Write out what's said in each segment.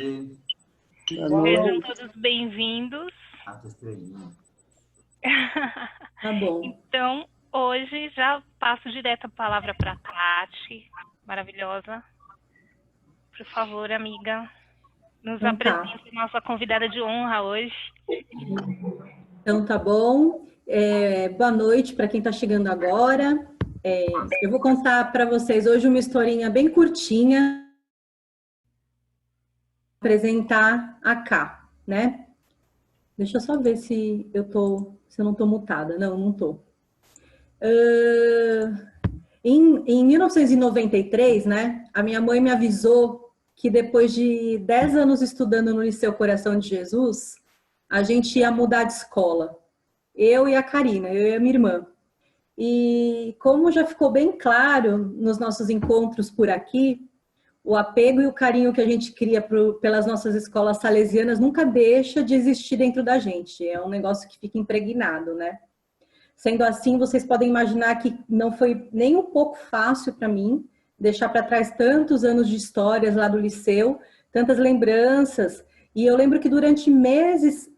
Sejam todos bem-vindos. Tá bom. Então, hoje já passo direto a palavra para a Tati, maravilhosa. Por favor, amiga, nos Então, apresente a nossa convidada de honra hoje. Então, tá bom. Boa noite para quem está chegando agora. Eu vou contar para vocês hoje uma historinha bem curtinha. Apresentar a Ká, né? Deixa eu só ver se eu não estou mutada. Não, não estou. Em 1993, né, a minha mãe me avisou que depois de 10 anos estudando no Liceu Coração de Jesus, a gente ia mudar de escola. Eu e a Karina, eu e a minha irmã. E como já ficou bem claro nos nossos encontros por aqui, o apego e o carinho que a gente cria pelas nossas escolas salesianas nunca deixa de existir dentro da gente. É um negócio que fica impregnado, né? Sendo assim, vocês podem imaginar que não foi nem um pouco fácil para mim deixar para trás tantos anos de histórias lá do liceu, tantas lembranças. E eu lembro que durante meses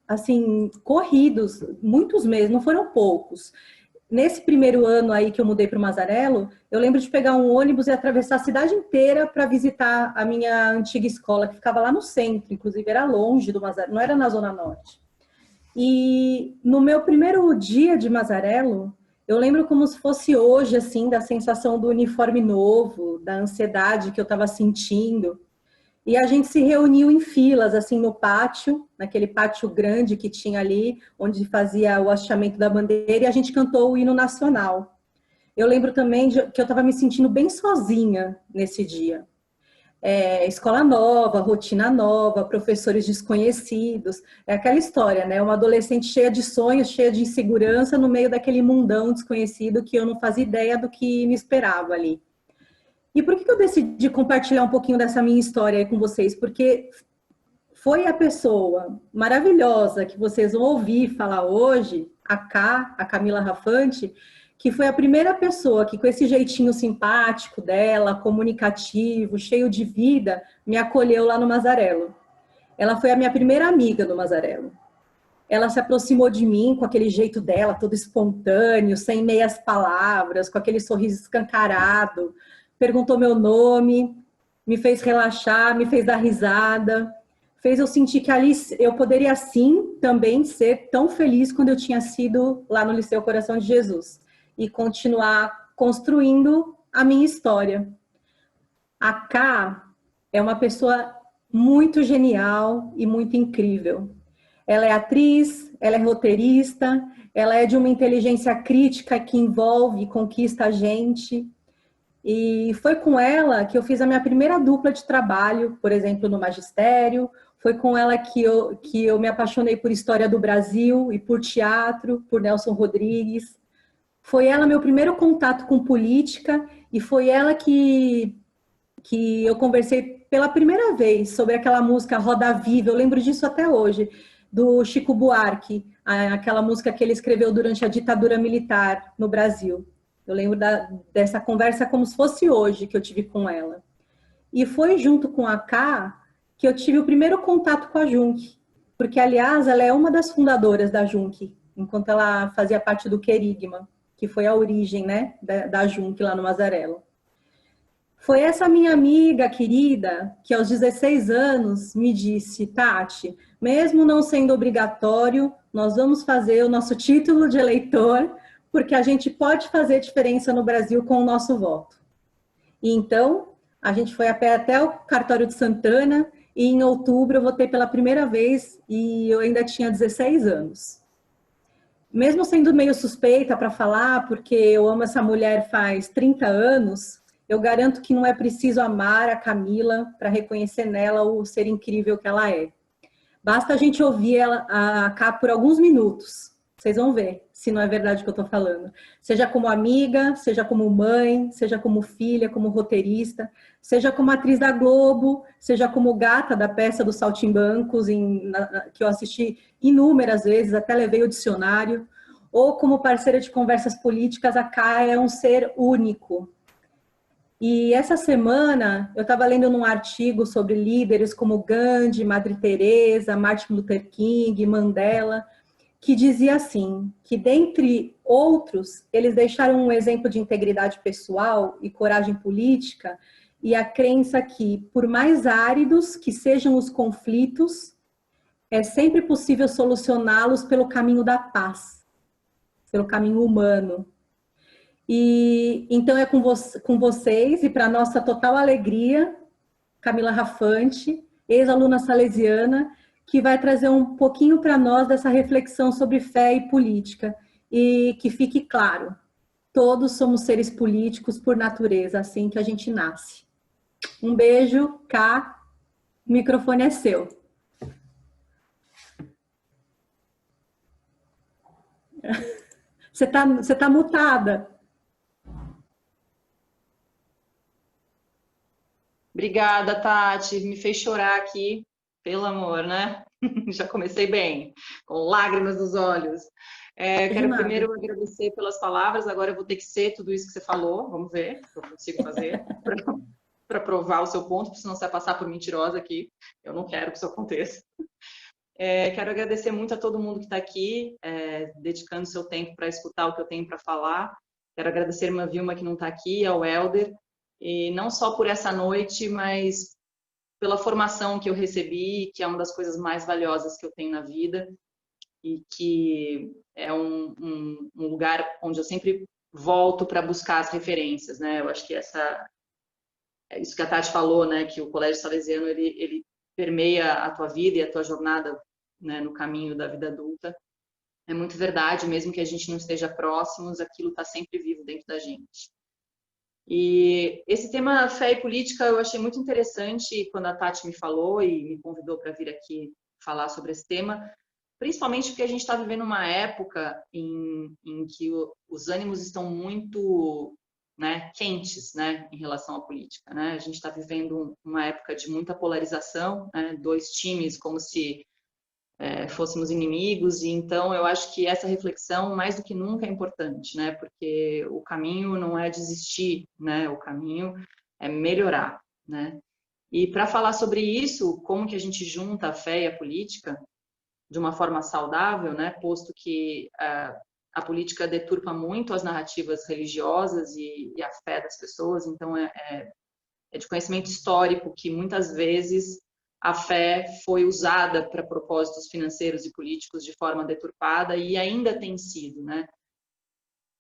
assim, corridos, muitos meses, não foram poucos. Nesse primeiro ano aí que eu mudei para o Mazarello, eu lembro de pegar um ônibus e atravessar a cidade inteira para visitar a minha antiga escola, que ficava lá no centro, inclusive era longe do Mazarello, não era na Zona Norte. E no meu primeiro dia de Mazarello, eu lembro como se fosse hoje, assim, da sensação do uniforme novo, da ansiedade que eu estava sentindo. E a gente se reuniu em filas, assim, no pátio, naquele pátio grande que tinha ali, onde fazia o hasteamento da bandeira, e a gente cantou o hino nacional. Eu lembro também que eu estava me sentindo bem sozinha nesse dia. Escola nova, rotina nova, professores desconhecidos, é aquela história, né? Uma adolescente cheia de sonhos, cheia de insegurança, no meio daquele mundão desconhecido que eu não fazia ideia do que me esperava ali. E por que eu decidi compartilhar um pouquinho dessa minha história aí com vocês? Porque foi a pessoa maravilhosa que vocês vão ouvir falar hoje, a Camila Rafante, que foi a primeira pessoa que, com esse jeitinho simpático dela, comunicativo, cheio de vida, me acolheu lá no Mazarello. Ela foi a minha primeira amiga do Mazarello. Ela se aproximou de mim com aquele jeito dela, todo espontâneo, sem meias palavras, com aquele sorriso escancarado, perguntou meu nome, me fez relaxar, me fez dar risada, fez eu sentir que ali eu poderia sim também ser tão feliz quando eu tinha sido lá no Liceu Coração de Jesus e continuar construindo a minha história. A Ká é uma pessoa muito genial e muito incrível. Ela é atriz, ela é roteirista, ela é de uma inteligência crítica que envolve e conquista a gente. E foi com ela que eu fiz a minha primeira dupla de trabalho, por exemplo, no magistério. Foi com ela que eu me apaixonei por história do Brasil e por teatro, por Nelson Rodrigues. Foi ela meu primeiro contato com política e foi ela que eu conversei pela primeira vez sobre aquela música Roda Viva. Eu lembro disso até hoje, do Chico Buarque, aquela música que ele escreveu durante a ditadura militar no Brasil. Eu lembro dessa conversa como se fosse hoje que eu tive com ela. E foi junto com a Ká que eu tive o primeiro contato com a Junc, porque, aliás, ela é uma das fundadoras da Junc, enquanto ela fazia parte do Querigma, que foi a origem, né, da Junc lá no Mazarello. Foi essa minha amiga querida que aos 16 anos me disse: Tati, mesmo não sendo obrigatório, nós vamos fazer o nosso título de eleitor, porque a gente pode fazer diferença no Brasil com o nosso voto. E então, a gente foi a pé até o cartório de Santana e em outubro eu votei pela primeira vez e eu ainda tinha 16 anos. Mesmo sendo meio suspeita para falar, porque eu amo essa mulher faz 30 anos, eu garanto que não é preciso amar a Camila para reconhecer nela o ser incrível que ela é. Basta a gente ouvir a Ká por alguns minutos. Vocês vão ver se não é verdade o que eu estou falando. Seja como amiga, seja como mãe, seja como filha, como roteirista, seja como atriz da Globo, seja como gata da peça dos Saltimbancos, que eu assisti inúmeras vezes, até levei o dicionário, ou como parceira de conversas políticas, a Ká é um ser único. E essa semana eu estava lendo num artigo sobre líderes como Gandhi, Madre Teresa, Martin Luther King, Mandela, que dizia assim, que dentre outros, eles deixaram um exemplo de integridade pessoal e coragem política e a crença que, por mais áridos que sejam os conflitos, é sempre possível solucioná-los pelo caminho da paz, pelo caminho humano. E então é com vocês e para nossa total alegria, Camila Rafante, ex-aluna salesiana, que vai trazer um pouquinho para nós dessa reflexão sobre fé e política. E que fique claro, todos somos seres políticos por natureza, assim que a gente nasce. Um beijo, Cá, o microfone é seu. Você tá mutada. Obrigada, Tati. Me fez chorar aqui, pelo amor, né? Já comecei bem, com lágrimas nos olhos. Quero primeiro agradecer pelas palavras. Agora eu vou ter que ser tudo isso que você falou. Vamos ver se eu consigo fazer para provar o seu ponto, porque senão você vai passar por mentirosa aqui. Eu não quero que isso aconteça. Quero agradecer muito a todo mundo que está aqui, dedicando seu tempo para escutar o que eu tenho para falar. Quero agradecer a irmã Vilma, que não está aqui, ao Helder, e não só por essa noite, mas pela formação que eu recebi, que é uma das coisas mais valiosas que eu tenho na vida, e que é um lugar onde eu sempre volto para buscar as referências, né? Eu acho que isso que a Tati falou, né? Que o Colégio Salesiano, ele permeia a tua vida e a tua jornada, né, no caminho da vida adulta. É muito verdade, mesmo que a gente não esteja próximos, aquilo está sempre vivo dentro da gente. E esse tema fé e política eu achei muito interessante quando a Tati me falou e me convidou para vir aqui falar sobre esse tema, principalmente porque a gente está vivendo uma época em que os ânimos estão muito, né, quentes, né, em relação à política, né? A gente está vivendo uma época de muita polarização, né? Dois times como se fôssemos inimigos, e então eu acho que essa reflexão mais do que nunca é importante, né? Porque o caminho não é desistir, né? O caminho é melhorar, né? E para falar sobre isso, como que a gente junta a fé e a política de uma forma saudável, né? Posto que a política deturpa muito as narrativas religiosas e a fé das pessoas, então é de conhecimento histórico que muitas vezes a fé foi usada para propósitos financeiros e políticos de forma deturpada e ainda tem sido, né?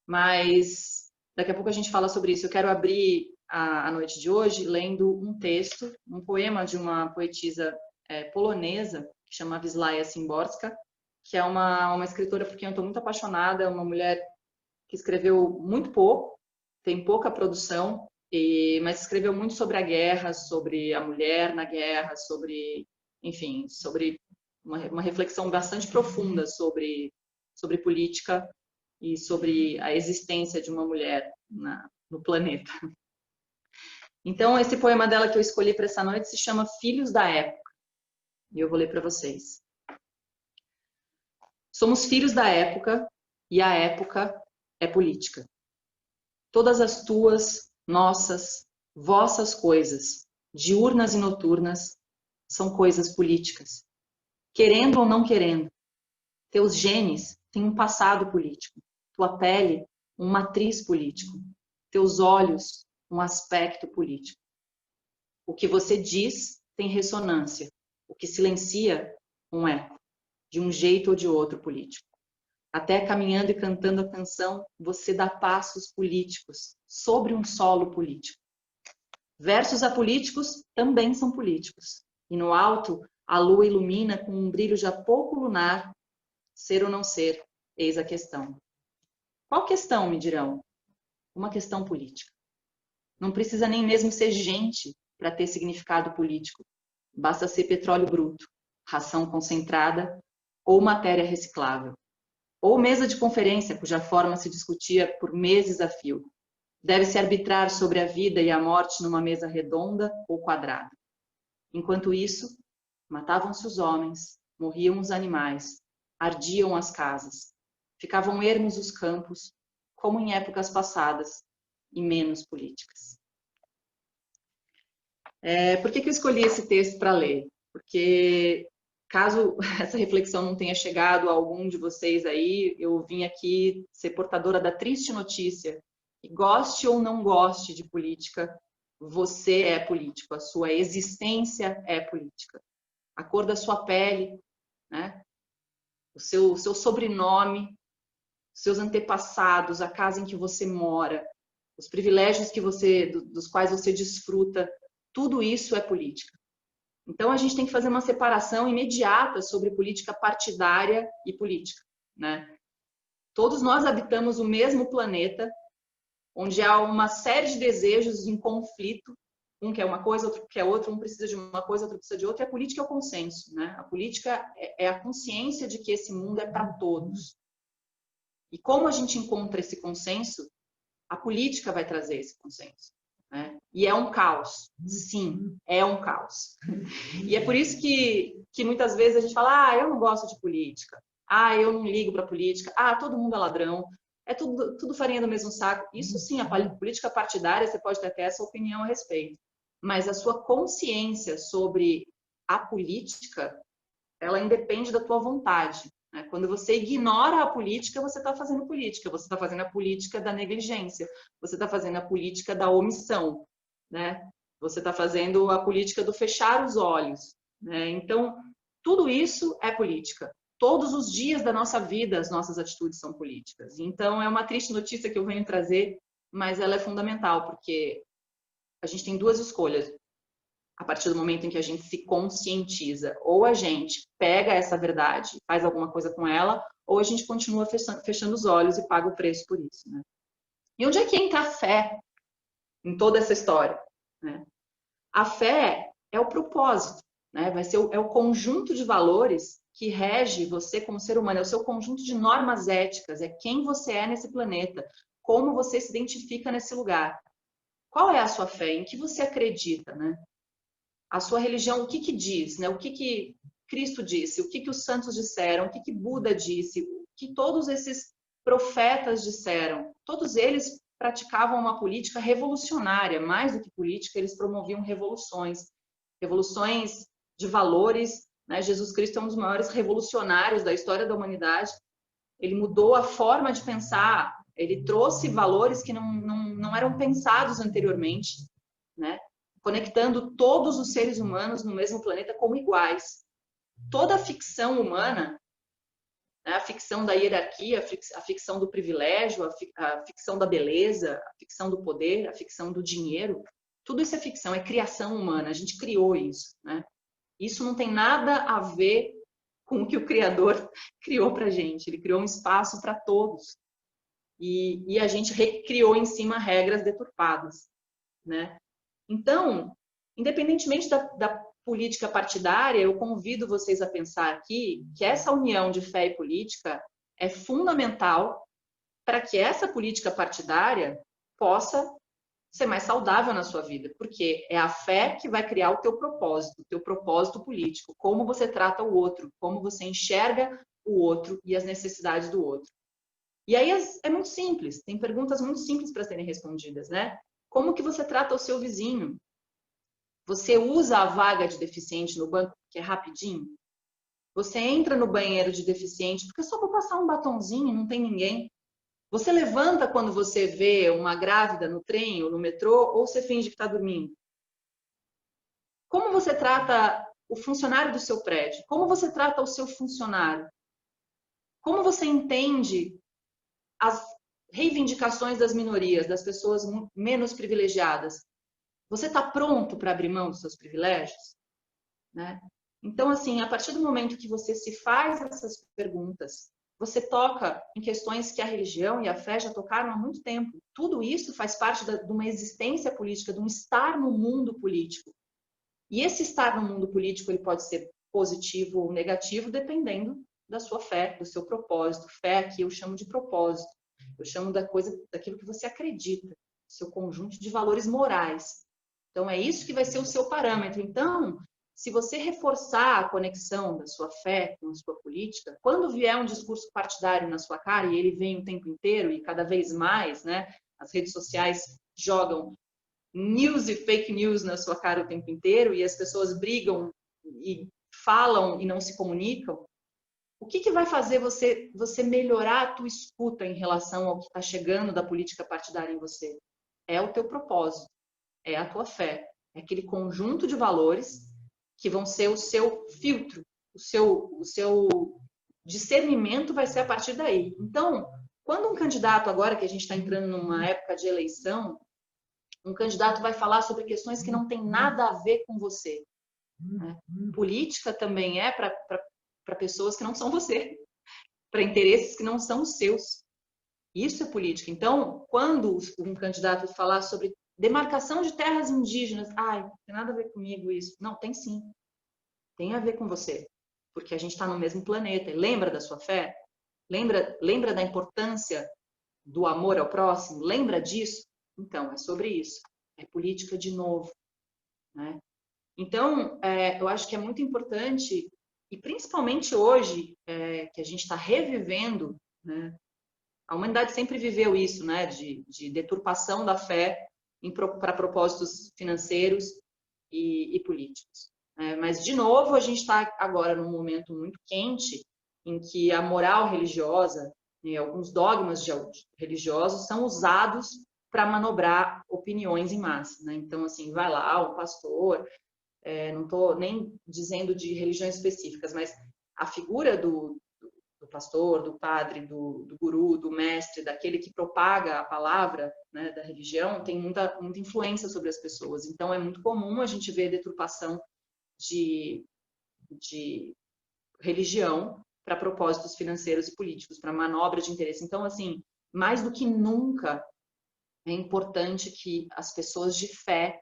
Mas daqui a pouco a gente fala sobre isso. Eu quero abrir a noite de hoje lendo um texto, um poema de uma poetisa polonesa que chama Wisława Szymborska, que é uma escritora por quem eu estou muito apaixonada, é uma mulher que escreveu muito pouco, tem pouca produção, mas escreveu muito sobre a guerra, sobre a mulher na guerra, sobre, enfim, sobre uma reflexão bastante profunda sobre política e sobre a existência de uma mulher no planeta. Então, esse poema dela que eu escolhi para essa noite se chama Filhos da Época, e eu vou ler para vocês. Somos filhos da época, e a época é política. Todas as tuas, nossas, vossas coisas, diurnas e noturnas, são coisas políticas. Querendo ou não querendo, teus genes têm um passado político, tua pele, um matriz político, teus olhos, um aspecto político. O que você diz tem ressonância, o que silencia, um eco, de um jeito ou de outro político. Até caminhando e cantando a canção, você dá passos políticos sobre um solo político. Versos apolíticos também são políticos. E no alto, a lua ilumina com um brilho já pouco lunar. Ser ou não ser, eis a questão. Qual questão, me dirão? Uma questão política. Não precisa nem mesmo ser gente para ter significado político. Basta ser petróleo bruto, ração concentrada ou matéria reciclável. Ou mesa de conferência, cuja forma se discutia por meses a fio. Deve-se arbitrar sobre a vida e a morte numa mesa redonda ou quadrada. Enquanto isso, matavam-se os homens, morriam os animais, ardiam as casas, ficavam ermos os campos, como em épocas passadas, e menos políticas. Por que eu escolhi esse texto para ler? Porque, caso essa reflexão não tenha chegado a algum de vocês aí, eu vim aqui ser portadora da triste notícia que, goste ou não goste de política, você é político, a sua existência é política. A cor da sua pele, né? O seu sobrenome, seus antepassados, a casa em que você mora, os privilégios dos quais você desfruta, tudo isso é política. Então, a gente tem que fazer uma separação imediata sobre política partidária e política, né? Todos nós habitamos o mesmo planeta, onde há uma série de desejos em conflito, um quer uma coisa, outro quer outra, um precisa de uma coisa, outro precisa de outra, e a política é o consenso, né? A política é a consciência de que esse mundo é para todos. E como a gente encontra esse consenso, a política vai trazer esse consenso, né? E é um caos, sim, é um caos. E é por isso que muitas vezes a gente fala, eu não gosto de política, eu não ligo para política, todo mundo é ladrão, é tudo farinha do mesmo saco. Isso sim, a política partidária, você pode ter até essa opinião a respeito, mas a sua consciência sobre a política, ela independe da tua vontade. Quando você ignora a política, você está fazendo política. Você está fazendo a política da negligência. Você está fazendo a política da omissão, né? Você está fazendo a política do fechar os olhos, né? Então, tudo isso é política. Todos os dias da nossa vida, as nossas atitudes são políticas. Então, é uma triste notícia que eu venho trazer, mas ela é fundamental, porque a gente tem duas escolhas. A partir do momento em que a gente se conscientiza, ou a gente pega essa verdade, faz alguma coisa com ela, ou a gente continua fechando os olhos e paga o preço por isso, né? E onde é que entra a fé em toda essa história, né? A fé é o propósito, né? É o conjunto de valores que rege você como ser humano, é o seu conjunto de normas éticas, é quem você é nesse planeta, como você se identifica nesse lugar. Qual é a sua fé? Em que você acredita, né? A sua religião, o que diz, né? O que Cristo disse, o que os santos disseram, o que Buda disse, o que todos esses profetas disseram. Todos eles praticavam uma política revolucionária, mais do que política, eles promoviam revoluções de valores, né? Jesus Cristo é um dos maiores revolucionários da história da humanidade. Ele mudou a forma de pensar, ele trouxe valores que não eram pensados anteriormente, né? Conectando todos os seres humanos no mesmo planeta como iguais. Toda a ficção humana, né, a ficção da hierarquia, a ficção do privilégio, a ficção da beleza, a ficção do poder, a ficção do dinheiro, tudo isso é ficção, é criação humana, a gente criou isso, né? Isso não tem nada a ver com o que o Criador criou para a gente, ele criou um espaço para todos. E a gente recriou em cima regras deturpadas, né? Então, independentemente da política partidária, eu convido vocês a pensar aqui que essa união de fé e política é fundamental para que essa política partidária possa ser mais saudável na sua vida, porque é a fé que vai criar o teu propósito político, como você trata o outro, como você enxerga o outro e as necessidades do outro. E aí é muito simples, tem perguntas muito simples para serem respondidas, né? Como que você trata o seu vizinho? Você usa a vaga de deficiente no banco porque é rapidinho? Você entra no banheiro de deficiente porque só para passar um batonzinho, não tem ninguém? Você levanta quando você vê uma grávida no trem ou no metrô ou você finge que está dormindo? Como você trata o funcionário do seu prédio? Como você trata o seu funcionário? Como você entende as reivindicações das minorias, das pessoas menos privilegiadas? Você está pronto para abrir mão dos seus privilégios? Né? Então, assim, a partir do momento que você se faz essas perguntas, você toca em questões que a religião e a fé já tocaram há muito tempo. Tudo isso faz parte de uma existência política, de um estar no mundo político. E esse estar no mundo político ele pode ser positivo ou negativo, dependendo da sua fé, do seu propósito. Fé aqui eu chamo de propósito. Eu chamo daquilo que você acredita, seu conjunto de valores morais. Então, é isso que vai ser o seu parâmetro. Então, se você reforçar a conexão da sua fé com a sua política, quando vier um discurso partidário na sua cara, e ele vem o tempo inteiro e cada vez mais, né, as redes sociais jogam news e fake news na sua cara o tempo inteiro e as pessoas brigam e falam e não se comunicam, o que vai fazer você melhorar a tua escuta em relação ao que está chegando da política partidária em você? É o teu propósito, é a tua fé, é aquele conjunto de valores que vão ser o seu filtro, o seu discernimento vai ser a partir daí. Então, quando um candidato, agora que a gente está entrando numa época de eleição, um candidato vai falar sobre questões que não tem nada a ver com você, né? Política também é para pessoas que não são você, para interesses que não são os seus. Isso é política. Então, quando um candidato falar sobre demarcação de terras indígenas, não tem nada a ver comigo isso. Não, tem sim. Tem a ver com você. Porque a gente está no mesmo planeta. Lembra da sua fé? Lembra da importância do amor ao próximo? Lembra disso? Então, é sobre isso. É política de novo, né? Então, eu acho que é muito importante, e principalmente hoje, que a gente está revivendo, né? A humanidade sempre viveu isso, né? De deturpação da fé para propósitos financeiros e políticos. Mas, de novo, a gente está agora num momento muito quente em que a moral religiosa e alguns dogmas religiosos são usados para manobrar opiniões em massa, né? Então, assim, vai lá o pastor, não estou nem dizendo de religiões específicas, mas a figura do pastor, do padre, do guru, do mestre, daquele que propaga a palavra, né, da religião, tem muita influência sobre as pessoas. Então, é muito comum a gente ver deturpação de religião para propósitos financeiros e políticos, para manobra de interesse. Então, assim, mais do que nunca, é importante que as pessoas de fé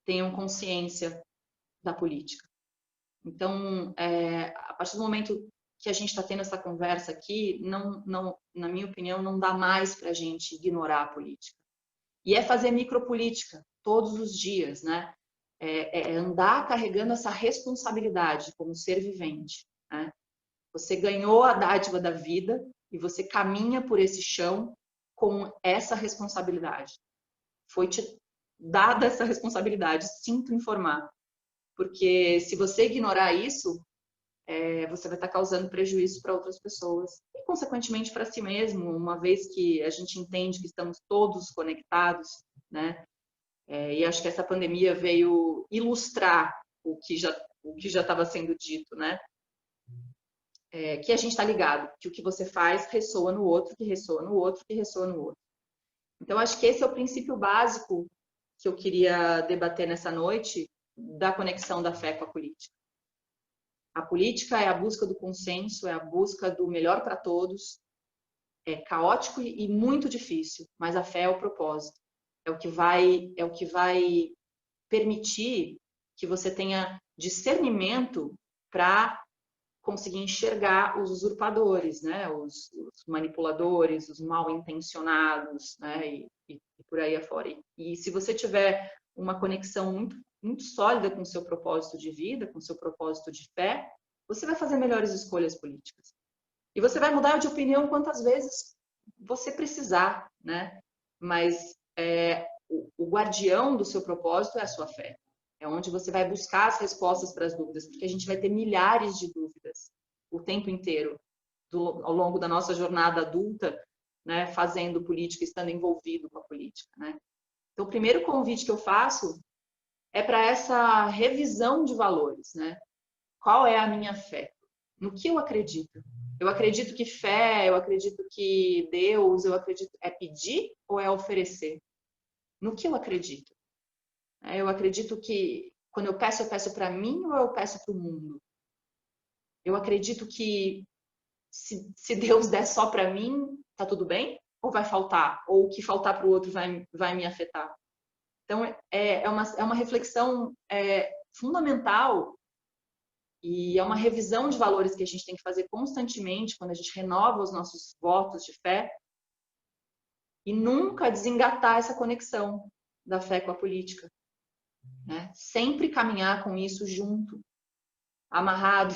tenham consciência da política. Então, a partir do momento que a gente está tendo essa conversa aqui, não, na minha opinião, não dá mais para a gente ignorar a política. E é fazer micropolítica todos os dias, né? É andar carregando essa responsabilidade como ser vivente, né? Você ganhou a dádiva da vida e você caminha por esse chão com essa responsabilidade. Foi te dada essa responsabilidade, sinto informar. Porque se você ignorar isso, você vai estar causando prejuízo para outras pessoas e, consequentemente, para si mesmo, uma vez que a gente entende que estamos todos conectados, né? E acho que essa pandemia veio ilustrar o que já estava sendo dito, né? Que a gente está ligado, que o que você faz ressoa no outro, que ressoa no outro, que ressoa no outro. Então, acho que esse é o princípio básico que eu queria debater nessa noite, da conexão da fé com a política. A política é a busca do consenso, é a busca do melhor para todos. É caótico e muito difícil, mas a fé é o propósito. É o que vai permitir que você tenha discernimento para conseguir enxergar os usurpadores, né? Os manipuladores, os mal intencionados, né? E por aí afora. E se você tiver uma conexão muito, muito sólida com o seu propósito de vida, com o seu propósito de fé, você vai fazer melhores escolhas políticas. E você vai mudar de opinião quantas vezes você precisar, né? Mas o guardião do seu propósito é a sua fé. É onde você vai buscar as respostas para as dúvidas, porque a gente vai ter milhares de dúvidas o tempo inteiro, ao longo da nossa jornada adulta, né, fazendo política, estando envolvido com a política, né? Então, o primeiro convite que eu faço é para essa revisão de valores, né? Qual é a minha fé? No que eu acredito? Eu acredito que fé, eu acredito que Deus, eu acredito é pedir ou é oferecer? No que eu acredito? Eu acredito que quando eu peço para mim ou eu peço para o mundo? Eu acredito que se Deus der só para mim, tá tudo bem? Ou vai faltar? Ou o que faltar para o outro vai me afetar? Então, é uma reflexão fundamental e é uma revisão de valores que a gente tem que fazer constantemente quando a gente renova os nossos votos de fé e nunca desengatar essa conexão da fé com a política, né? Sempre caminhar com isso junto, amarrado,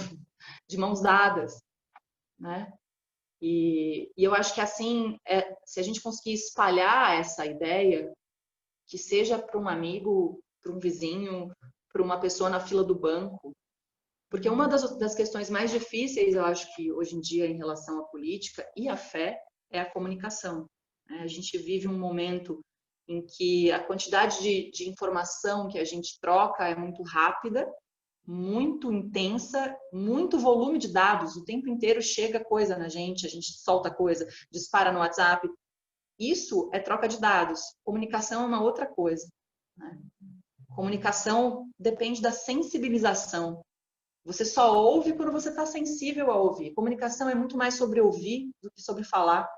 de mãos dadas, né? E eu acho que assim, se a gente conseguir espalhar essa ideia que seja para um amigo, para um vizinho, para uma pessoa na fila do banco. Porque uma das questões mais difíceis, eu acho que hoje em dia, em relação à política e à fé, é a comunicação. A gente vive um momento em que a quantidade de informação que a gente troca é muito rápida, muito intensa, muito volume de dados. O tempo inteiro chega coisa na gente, a gente solta coisa, dispara no WhatsApp. Isso é troca de dados. Comunicação é uma outra coisa, né? Comunicação depende da sensibilização. Você só ouve quando você está sensível a ouvir. Comunicação é muito mais sobre ouvir do que sobre falar.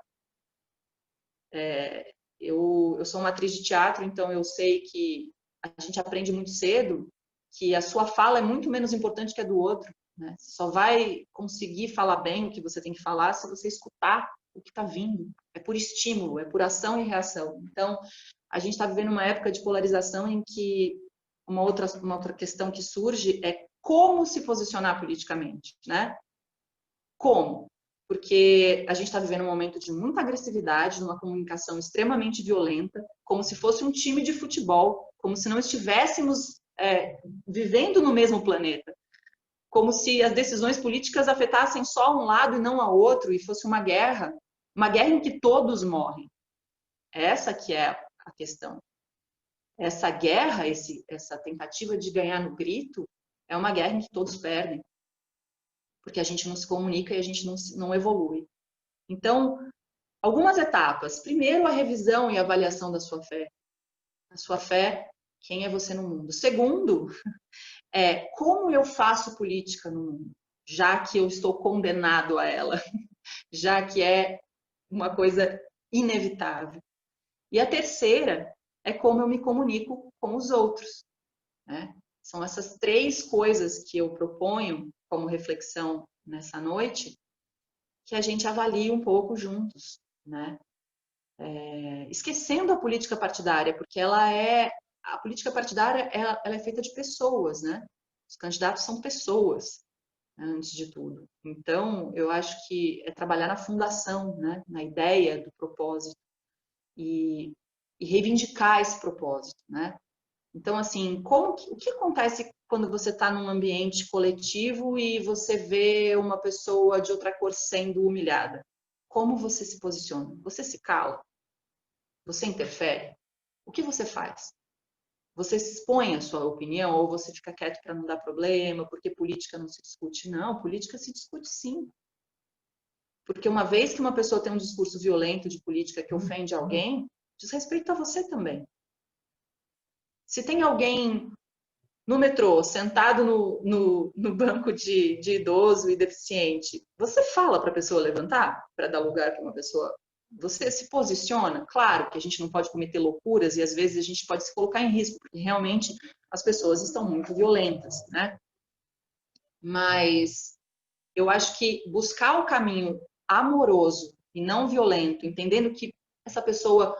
Eu sou uma atriz de teatro, então eu sei que a gente aprende muito cedo que a sua fala é muito menos importante que a do outro, né? Você só vai conseguir falar bem o que você tem que falar se você escutar o que está vindo. É por estímulo, é por ação e reação. Então, a gente está vivendo uma época de polarização em que uma outra questão que surge é como se posicionar politicamente, né? Como? Porque a gente está vivendo um momento de muita agressividade, uma comunicação extremamente violenta, como se fosse um time de futebol, como se não estivéssemos vivendo no mesmo planeta, como se as decisões políticas afetassem só um lado e não ao outro, e fosse uma guerra em que todos morrem. Essa que é a questão. Essa guerra, essa tentativa de ganhar no grito, é uma guerra em que todos perdem, porque a gente não se comunica e a gente não evolui. Então, algumas etapas. Primeiro, a revisão e avaliação da sua fé. A sua fé, quem é você no mundo? Segundo, como eu faço política no mundo, já que eu estou condenado a ela, já que é uma coisa inevitável. E a terceira é como eu me comunico com os outros, né? São essas três coisas que eu proponho como reflexão nessa noite, que a gente avalie um pouco juntos, né? Esquecendo a política partidária, porque a política partidária ela é feita de pessoas, né? Os candidatos são pessoas, né, antes de tudo. Então, eu acho que é trabalhar na fundação, né? Na ideia do propósito e reivindicar esse propósito, né? Então, assim, o que acontece quando você está num ambiente coletivo e você vê uma pessoa de outra cor sendo humilhada? Como você se posiciona? Você se cala? Você interfere? O que você faz? Você se expõe a sua opinião ou você fica quieto para não dar problema, porque política não se discute? Não, política se discute sim. Porque uma vez que uma pessoa tem um discurso violento de política que ofende alguém, desrespeita você também. Se tem alguém no metrô, sentado no banco de idoso e deficiente, você fala para a pessoa levantar para dar lugar para uma pessoa? Você se posiciona? Claro que a gente não pode cometer loucuras e às vezes a gente pode se colocar em risco, porque realmente as pessoas estão muito violentas, né? Mas eu acho que buscar o caminho amoroso e não violento, entendendo que essa pessoa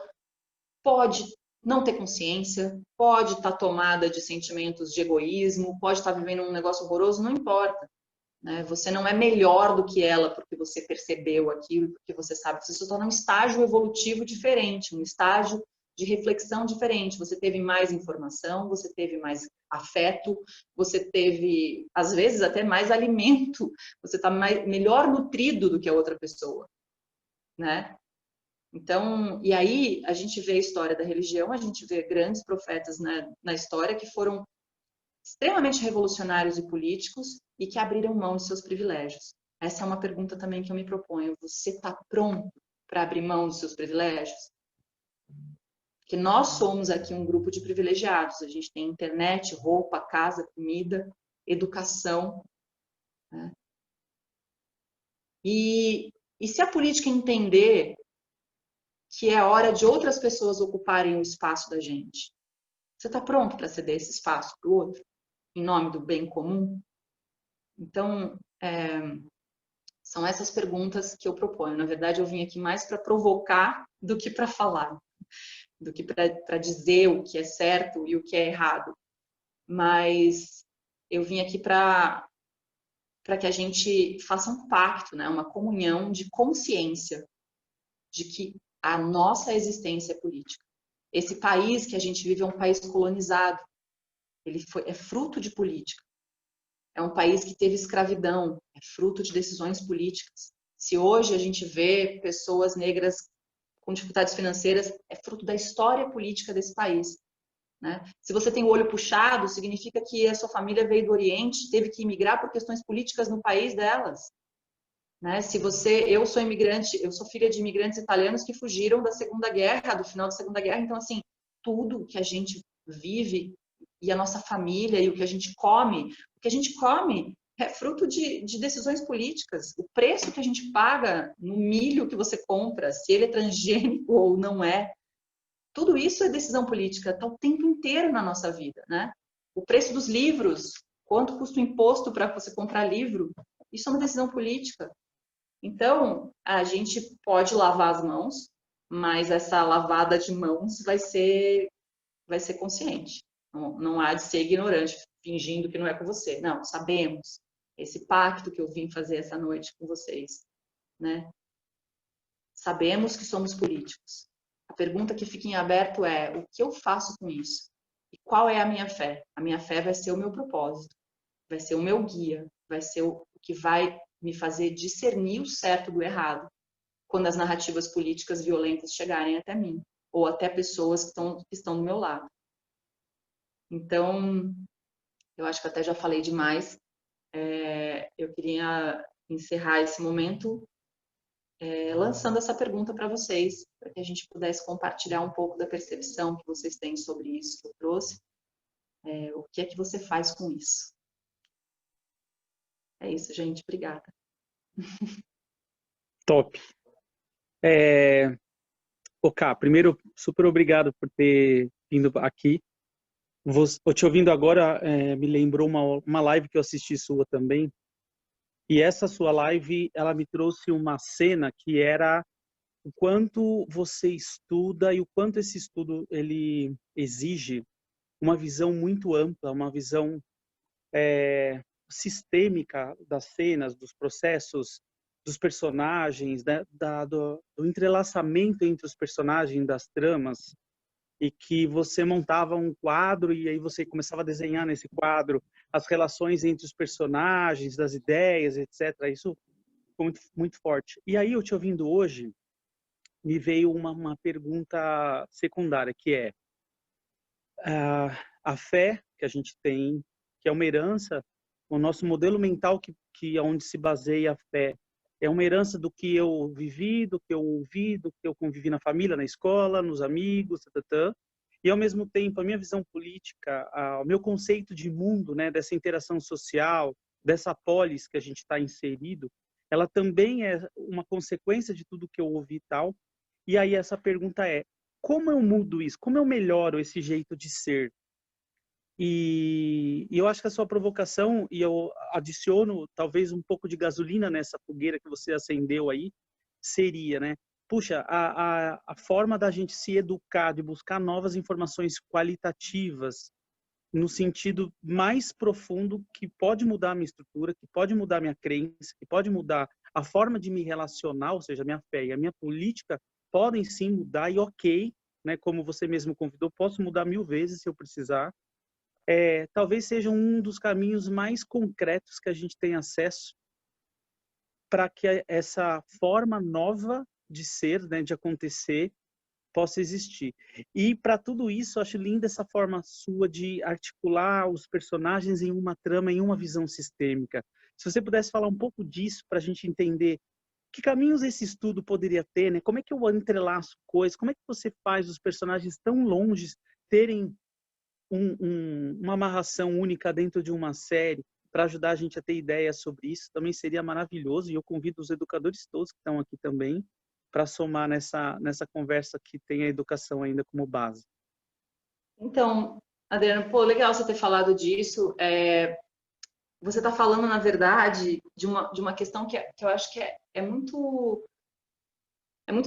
pode não ter consciência, pode estar tomada de sentimentos de egoísmo, pode estar vivendo um negócio horroroso, não importa, né? Você não é melhor do que ela porque você percebeu aquilo, porque você sabe. Você só está num estágio evolutivo diferente, um estágio de reflexão diferente. Você teve mais informação, você teve mais afeto, você teve, às vezes, até mais alimento. Você está melhor nutrido do que a outra pessoa, né? Então, e aí a gente vê a história da religião, a gente vê grandes profetas na história que foram extremamente revolucionários e políticos e que abriram mão de seus privilégios. Essa é uma pergunta também que eu me proponho. Você está pronto para abrir mão dos seus privilégios? Porque nós somos aqui um grupo de privilegiados. A gente tem internet, roupa, casa, comida, educação, né? E se a política entender que é hora de outras pessoas ocuparem o espaço da gente, você está pronto para ceder esse espaço para o outro, em nome do bem comum? Então, são essas perguntas que eu proponho. Na verdade, eu vim aqui mais para provocar do que para falar, do que para dizer o que é certo e o que é errado. Mas eu vim aqui para que a gente faça um pacto, né? Uma comunhão de consciência de que a nossa existência é política. Esse país que a gente vive é um país colonizado. É fruto de política. É um país que teve escravidão, é fruto de decisões políticas. Se hoje a gente vê pessoas negras com dificuldades financeiras, é fruto da história política desse país. Né? Se você tem o olho puxado, significa que a sua família veio do Oriente, teve que emigrar por questões políticas no país delas. Né? Eu sou imigrante, eu sou filha de imigrantes italianos que fugiram da Segunda Guerra, do final da Segunda Guerra. Então, assim, tudo que a gente vive e a nossa família e o que a gente come é fruto de decisões políticas. O preço que a gente paga no milho que você compra, se ele é transgênico ou não é, tudo isso é decisão política, está o tempo inteiro na nossa vida, né? O preço dos livros, quanto custa o imposto para você comprar livro, isso é uma decisão política. Então, a gente pode lavar as mãos, mas essa lavada de mãos vai ser consciente. Não há de ser ignorante, fingindo que não é com você. Não, sabemos. Esse pacto que eu vim fazer essa noite com vocês, né? Sabemos que somos políticos. A pergunta que fica em aberto é: o que eu faço com isso? E qual é a minha fé? A minha fé vai ser o meu propósito, vai ser o meu guia, vai ser o que vai me fazer discernir o certo do errado quando as narrativas políticas violentas chegarem até mim, ou até pessoas que estão do meu lado. Então, eu acho que até já falei demais. Eu queria encerrar esse momento lançando essa pergunta para vocês, para que a gente pudesse compartilhar um pouco da percepção que vocês têm sobre isso que eu trouxe. O que é que você faz com isso? É isso, gente. Obrigada. Top. Cá, primeiro, super obrigado por ter vindo aqui. Eu te ouvindo agora, me lembrou uma live que eu assisti sua também. E essa sua live, ela me trouxe uma cena que era o quanto você estuda e o quanto esse estudo ele exige uma visão muito ampla, uma visão sistêmica das cenas, dos processos, dos personagens, né? do entrelaçamento entre os personagens, das tramas, e que você montava um quadro e aí você começava a desenhar nesse quadro as relações entre os personagens, das ideias, etc. Isso ficou muito, muito forte. E aí, eu te ouvindo hoje, me veio uma pergunta secundária, que é a fé que a gente tem, que é uma herança, o nosso modelo mental que é onde se baseia a fé, é uma herança do que eu vivi, do que eu ouvi, do que eu convivi na família, na escola, nos amigos, e ao mesmo tempo a minha visão política, o meu conceito de mundo, né, dessa interação social, dessa polis que a gente está inserido, ela também é uma consequência de tudo que eu ouvi e tal. E aí essa pergunta é: como eu mudo isso? Como eu melhoro esse jeito de ser? E eu acho que a sua provocação, e eu adiciono talvez um pouco de gasolina nessa fogueira que você acendeu aí, seria, né? Puxa, a forma da gente se educar, de buscar novas informações qualitativas, no sentido mais profundo, que pode mudar a minha estrutura, que pode mudar a minha crença, que pode mudar a forma de me relacionar, ou seja, a minha fé e a minha política podem sim mudar, e ok, né? Como você mesmo convidou, posso mudar 1000 vezes se eu precisar. Talvez seja um dos caminhos mais concretos que a gente tem acesso para que essa forma nova de ser, né, de acontecer, possa existir. E para tudo isso, eu acho linda essa forma sua de articular os personagens em uma trama, em uma visão sistêmica. Se você pudesse falar um pouco disso para a gente entender que caminhos esse estudo poderia ter, né? Como é que eu entrelaço coisas? Como é que você faz os personagens tão longe terem uma amarração única dentro de uma série, para ajudar a gente a ter ideias sobre isso? Também seria maravilhoso, e eu convido os educadores todos que estão aqui também para somar nessa conversa que tem a educação ainda como base. Então, Adriano, legal você ter falado disso. Você está falando, na verdade, de uma questão que eu acho que é muito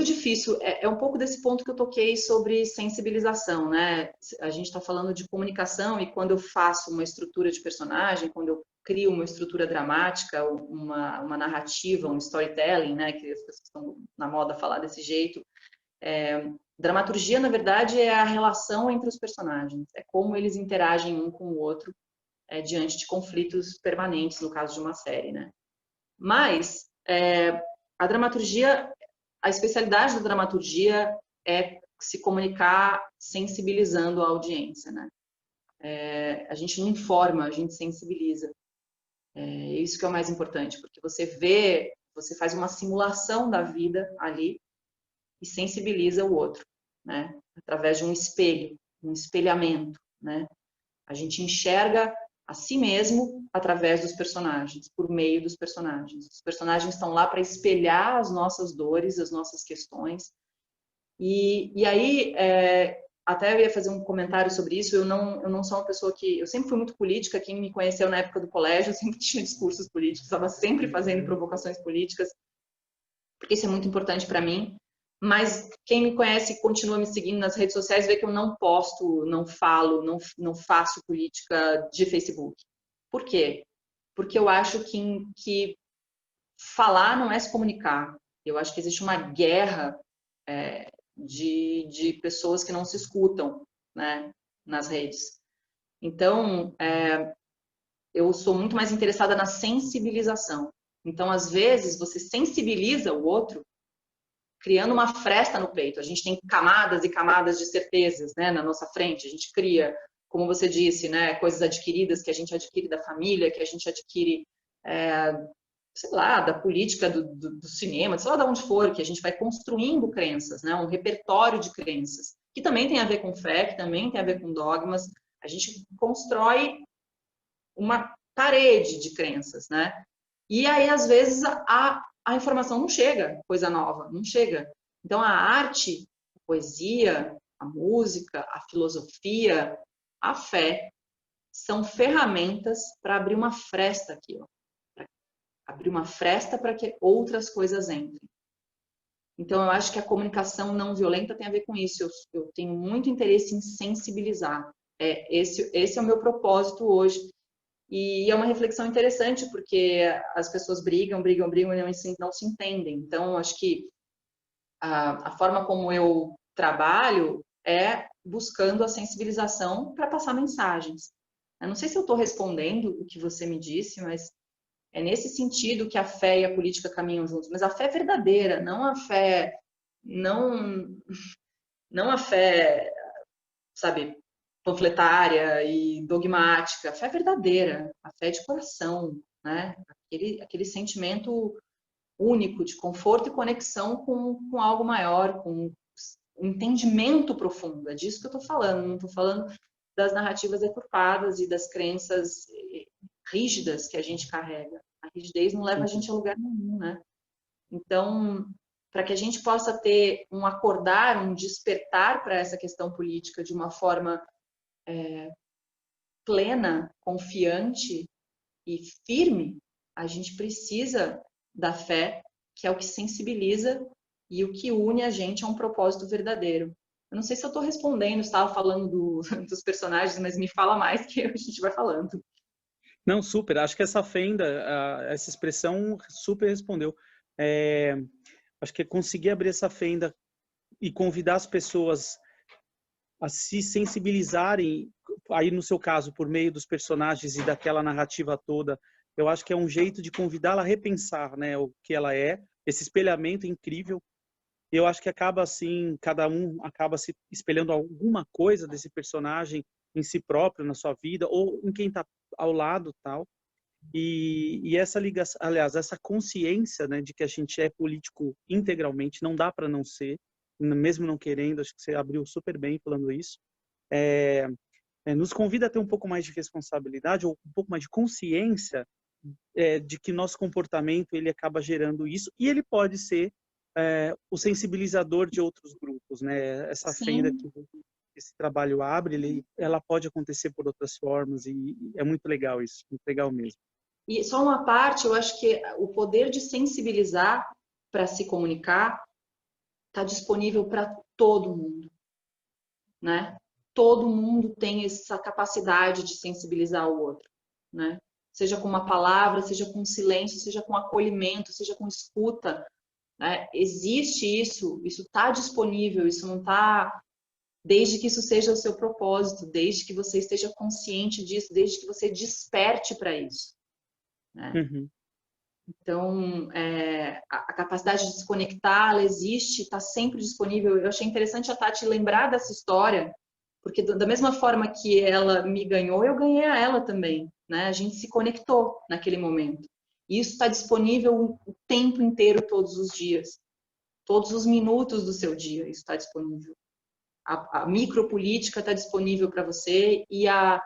difícil. É um pouco desse ponto que eu toquei sobre sensibilização, né? A gente está falando de comunicação, e quando eu faço uma estrutura de personagem, quando eu crio uma estrutura dramática, uma narrativa, um storytelling, né? Que as pessoas estão na moda falar desse jeito. Dramaturgia, na verdade, é a relação entre os personagens, é como eles interagem um com o outro diante de conflitos permanentes, no caso de uma série, né? Mas a dramaturgia, a especialidade da dramaturgia é se comunicar sensibilizando a audiência, né? A gente não informa, a gente sensibiliza. É isso que é o mais importante, porque você faz uma simulação da vida ali e sensibiliza o outro, né? Através de um espelho, um espelhamento, né? A gente enxerga a si mesmo através dos personagens, por meio dos personagens. Os personagens estão lá para espelhar as nossas dores, as nossas questões. E aí, até eu ia fazer um comentário sobre isso, eu não sou uma pessoa que... Eu sempre fui muito política, quem me conheceu na época do colégio, eu sempre tinha discursos políticos, estava sempre fazendo provocações políticas, porque isso é muito importante para mim. Mas quem me conhece e continua me seguindo nas redes sociais vê que eu não posto, não falo, não faço política de Facebook. Por quê? Porque eu acho que falar não é se comunicar. Eu acho que existe uma guerra de pessoas que não se escutam, né, nas redes. Então, eu sou muito mais interessada na sensibilização. Então, às vezes, você sensibiliza o outro criando uma fresta no peito. A gente tem camadas e camadas de certezas, né, na nossa frente. A gente cria, como você disse, né, coisas adquiridas que a gente adquire da família, que a gente adquire, sei lá, da política, do cinema, sei lá de onde for, que a gente vai construindo crenças, né, um repertório de crenças, que também tem a ver com fé, que também tem a ver com dogmas. A gente constrói uma parede de crenças, né? E aí, às vezes, a informação não chega, coisa nova, não chega. Então, a arte, a poesia, a música, a filosofia, a fé, são ferramentas para abrir uma fresta aqui, ó. Abrir uma fresta para que outras coisas entrem. Então, eu acho que a comunicação não violenta tem a ver com isso. Eu tenho muito interesse em sensibilizar. Esse é o meu propósito hoje. E é uma reflexão interessante, porque as pessoas brigam e não se entendem. Então, acho que a forma como eu trabalho é buscando a sensibilização para passar mensagens. Eu não sei se eu estou respondendo o que você me disse, mas é nesse sentido que a fé e a política caminham juntos. Mas a fé verdadeira, não a fé, não a fé, sabe, panfletária e dogmática, a fé verdadeira, a fé de coração, né? Aquele sentimento único de conforto e conexão com algo maior, com um entendimento profundo. É disso que eu estou falando, não estou falando das narrativas deturpadas e das crenças rígidas que a gente carrega. A rigidez não leva a gente a lugar nenhum, né? Então, para que a gente possa ter um acordar, um despertar para essa questão política de uma forma plena, confiante e firme, a gente precisa da fé, que é o que sensibiliza e o que une a gente a um propósito verdadeiro. Eu não sei se eu estou respondendo, estava falando dos personagens, mas me fala mais que a gente vai falando. Não, super. Acho que essa fenda, essa expressão super respondeu. Acho que é conseguir abrir essa fenda e convidar as pessoas a se sensibilizarem, aí no seu caso, por meio dos personagens e daquela narrativa toda, eu acho que é um jeito de convidá-la a repensar, né, o que ela é, esse espelhamento incrível. Eu acho que acaba assim, cada um acaba se espelhando alguma coisa desse personagem em si próprio, na sua vida, ou em quem está ao lado, tal. E essa ligação, aliás, essa consciência, né, de que a gente é político integralmente, não dá para não ser, mesmo não querendo, acho que você abriu super bem falando isso, nos convida a ter um pouco mais de responsabilidade ou um pouco mais de consciência de que nosso comportamento ele acaba gerando isso e ele pode ser o sensibilizador de outros grupos, né? Essa fenda que esse trabalho abre, ela pode acontecer por outras formas e é muito legal isso, muito legal mesmo. E só uma parte, eu acho que o poder de sensibilizar para se comunicar está disponível para todo mundo, né? Todo mundo tem essa capacidade de sensibilizar o outro, né? Seja com uma palavra, seja com silêncio, seja com acolhimento, seja com escuta. né? Existe isso está disponível, isso não está... Desde que isso seja o seu propósito, desde que você esteja consciente disso, desde que você desperte para isso, né? Uhum. Então, a capacidade de se conectar, ela existe, está sempre disponível. Eu achei interessante a Tati lembrar dessa história, porque da mesma forma que ela me ganhou, eu ganhei a ela também, né? A gente se conectou naquele momento. E isso está disponível o tempo inteiro, todos os dias. Todos os minutos do seu dia, isso está disponível. A micropolítica está disponível para você e a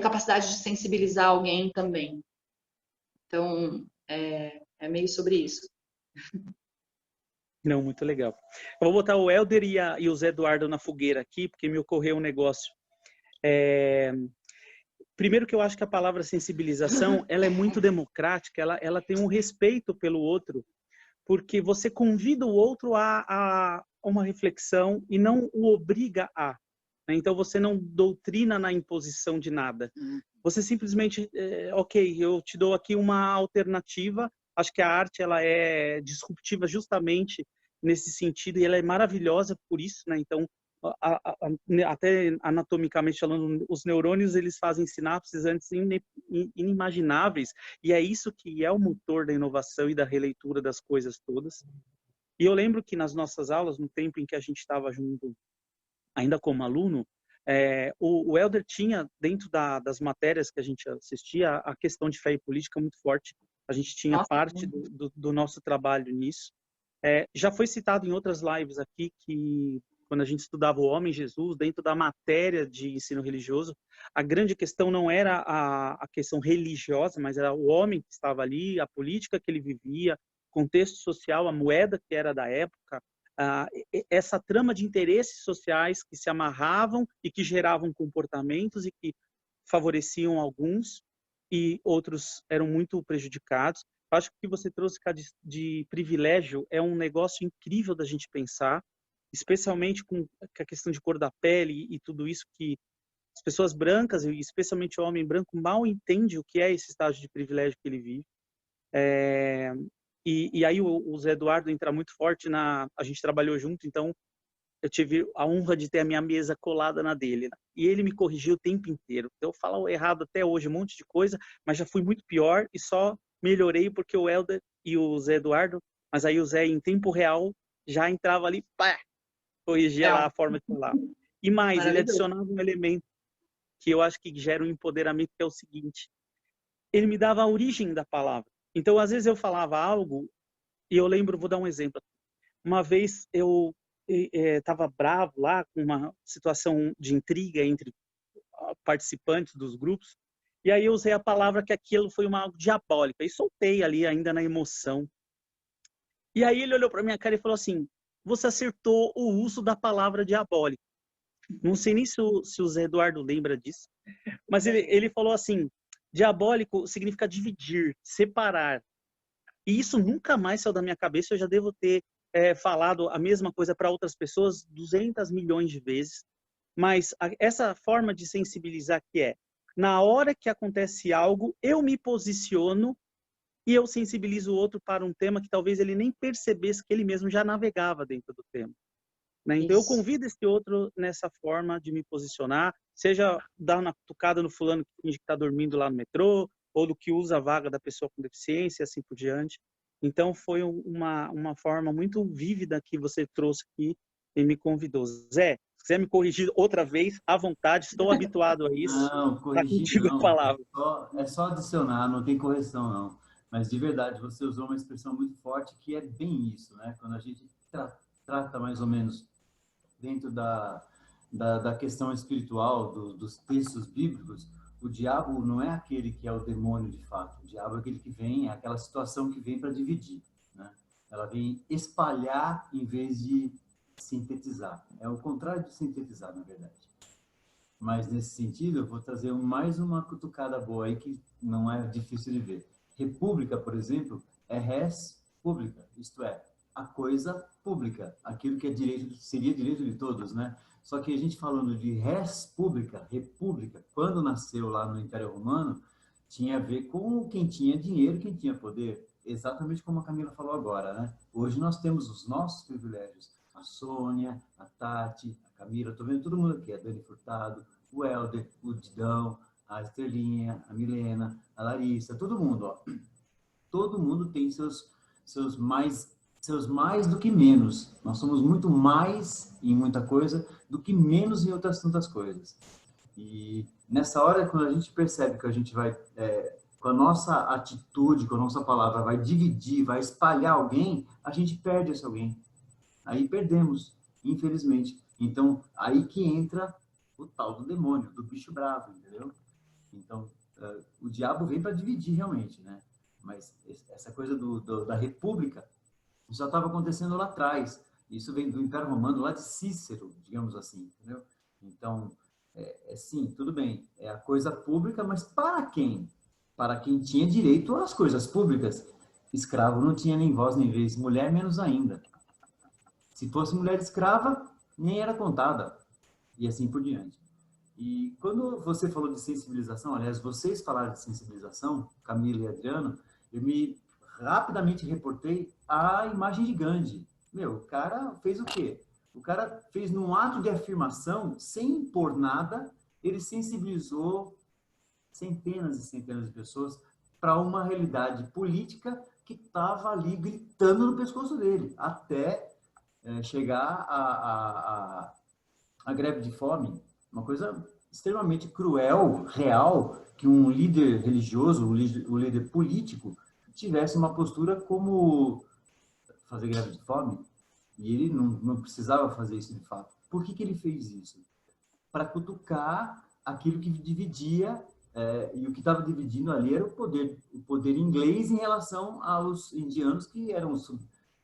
capacidade de sensibilizar alguém também. Então, é meio sobre isso. Não, muito legal. Eu vou botar o Helder e o Zé Eduardo na fogueira aqui, porque me ocorreu um negócio. Primeiro que eu acho que a palavra sensibilização, ela é muito democrática, ela tem um respeito pelo outro, porque você convida o outro a uma reflexão e não o obriga a. Né? Então, você não doutrina na imposição de nada. Você simplesmente, ok, eu te dou aqui uma alternativa. Acho que a arte ela é disruptiva justamente nesse sentido e ela é maravilhosa por isso, né? Então, até anatomicamente falando, os neurônios eles fazem sinapses antes inimagináveis e é isso que é o motor da inovação e da releitura das coisas todas. E eu lembro que nas nossas aulas, no tempo em que a gente estava junto, ainda como aluno, o Helder tinha, dentro das matérias que a gente assistia, a questão de fé e política muito forte. A gente tinha parte do nosso trabalho nisso. Já foi citado em outras lives aqui que, quando a gente estudava o Homem Jesus, dentro da matéria de ensino religioso, a grande questão não era a questão religiosa, mas era o homem que estava ali, a política que ele vivia, contexto social, a moeda que era da época, essa trama de interesses sociais que se amarravam e que geravam comportamentos e que favoreciam alguns e outros eram muito prejudicados. Acho que o que você trouxe de privilégio é um negócio incrível da gente pensar, especialmente com a questão de cor da pele e tudo isso que as pessoas brancas, e especialmente o homem branco, mal entende o que é esse estágio de privilégio que ele vive. E aí o Zé Eduardo entra muito forte a gente trabalhou junto, então eu tive a honra de ter a minha mesa colada na dele. Né? E ele me corrigiu o tempo inteiro. Eu falo errado até hoje, um monte de coisa, mas já fui muito pior e só melhorei porque o Helder e o Zé Eduardo, mas aí o Zé em tempo real já entrava ali, pá, corrigia lá a forma de falar. E mais, ele adicionava um elemento que eu acho que gera um empoderamento, que é o seguinte: ele me dava a origem da palavra. Então, às vezes eu falava algo e eu lembro, vou dar um exemplo. Uma vez eu estava bravo lá com uma situação de intriga entre participantes dos grupos e aí eu usei a palavra que aquilo foi algo diabólico e soltei ali ainda na emoção. E aí ele olhou para minha cara e falou assim: você acertou o uso da palavra diabólico. Não sei nem se o Zé Eduardo lembra disso, mas ele falou assim: diabólico significa dividir, separar. E isso nunca mais saiu da minha cabeça. Eu já devo ter falado a mesma coisa para outras pessoas 200 milhões de vezes. Mas essa forma de sensibilizar que na hora que acontece algo, eu me posiciono e eu sensibilizo o outro para um tema que talvez ele nem percebesse que ele mesmo já navegava dentro do tema. Né? Então, eu convido esse outro nessa forma de me posicionar, seja dar uma cutucada no fulano que finge que está dormindo lá no metrô, ou do que usa a vaga da pessoa com deficiência e assim por diante. Então, foi uma forma muito vívida que você trouxe aqui e me convidou. Zé, se quiser me corrigir outra vez, à vontade, estou habituado a isso. Não, corrigir não. A palavra. É só adicionar, não tem correção, não. Mas, de verdade, você usou uma expressão muito forte que é bem isso, né? Quando a gente trata mais ou menos dentro da questão espiritual, dos textos bíblicos, o diabo não é aquele que é o demônio de fato. O diabo é aquele que vem, é aquela situação que vem para dividir, né? Ela vem espalhar em vez de sintetizar. É o contrário de sintetizar, na verdade. Mas, nesse sentido, eu vou trazer mais uma cutucada boa aí que não é difícil de ver. República, por exemplo, é res pública, isto é, a coisa pública, aquilo que seria direito de todos, né? Só que a gente falando de res pública, república, quando nasceu lá no Império Romano, tinha a ver com quem tinha dinheiro, quem tinha poder. exatamente como a Camila falou agora, né? Hoje nós temos os nossos privilégios. A Sônia, a Tati, a Camila, estou vendo todo mundo aqui, a Dani Furtado, o Helder, o Didão, a Estrelinha, a Milena, a Larissa, todo mundo, ó. Todo mundo tem seus mais do que menos. Nós somos muito mais em muita coisa do que menos em outras tantas coisas. E nessa hora, quando a gente percebe que a gente vai, com a nossa atitude, com a nossa palavra, vai dividir, vai espalhar alguém, a gente perde esse alguém. Aí perdemos, infelizmente. Então, aí que entra o tal do demônio, do bicho bravo, entendeu? Então, o diabo vem para dividir realmente, né? Mas essa coisa da república já estava acontecendo lá atrás. Isso vem do Império Romano, lá de Cícero, digamos assim, entendeu? Então, sim, tudo bem, é a coisa pública, mas para quem? Para quem tinha direito às coisas públicas. Escravo não tinha nem voz nem vez, mulher menos ainda. Se fosse mulher escrava, nem era contada, e assim por diante. E quando você falou de sensibilização, aliás, vocês falaram de sensibilização, Camila e Adriano, eu me rapidamente reportei a imagem de Gandhi. Meu, o cara fez o quê? O cara fez num ato de afirmação, sem impor nada, ele sensibilizou centenas e centenas de pessoas para uma realidade política que estava ali gritando no pescoço dele, até chegar a greve de fome, uma coisa extremamente cruel, real, que um líder religioso, um líder político, tivesse uma postura como fazer greve de fome, e ele não precisava fazer isso de fato. Por que ele fez isso? Para cutucar aquilo que dividia, e o que estava dividindo ali era o poder inglês em relação aos indianos que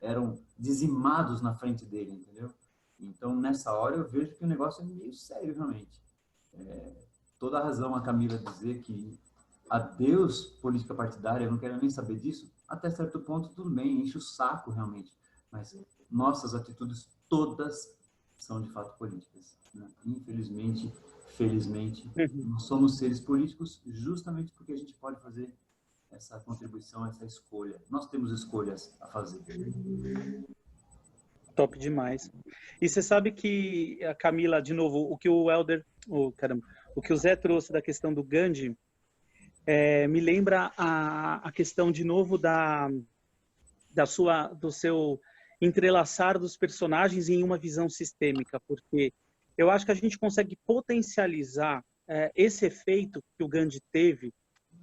eram dizimados na frente dele, entendeu? Então, nessa hora, eu vejo que o negócio é meio sério, realmente. Toda a razão a Camila dizer que adeus política partidária, eu não quero nem saber disso, até certo ponto, tudo bem, enche o saco, realmente. Mas nossas atitudes todas são, de fato, políticas, né? Infelizmente, felizmente, nós somos seres políticos justamente porque a gente pode fazer essa contribuição, essa escolha. Nós temos escolhas a fazer. Top demais. E você sabe que a Camila, de novo, o que o Helder, o que o Zé trouxe da questão do Gandhi, me lembra a questão, de novo, do seu entrelaçar dos personagens em uma visão sistêmica, porque eu acho que a gente consegue potencializar esse efeito que o Gandhi teve,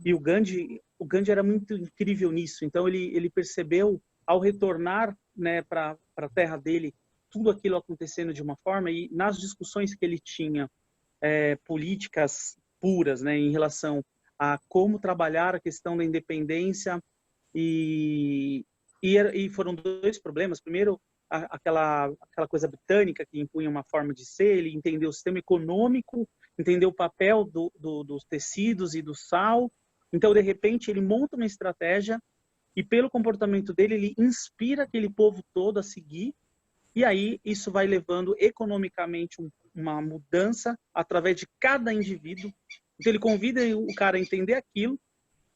e o Gandhi era muito incrível nisso. Então ele percebeu, ao retornar, né, para a terra dele, tudo aquilo acontecendo de uma forma, e nas discussões que ele tinha, políticas puras, né, em relação a como trabalhar a questão da independência, e foram dois problemas. Primeiro, aquela coisa britânica que impunha uma forma de ser, ele entendeu o sistema econômico, entendeu o papel dos tecidos e do sal. Então, de repente, ele monta uma estratégia e, pelo comportamento dele, ele inspira aquele povo todo a seguir, e aí isso vai levando economicamente uma mudança através de cada indivíduo. Então, ele convida o cara a entender aquilo,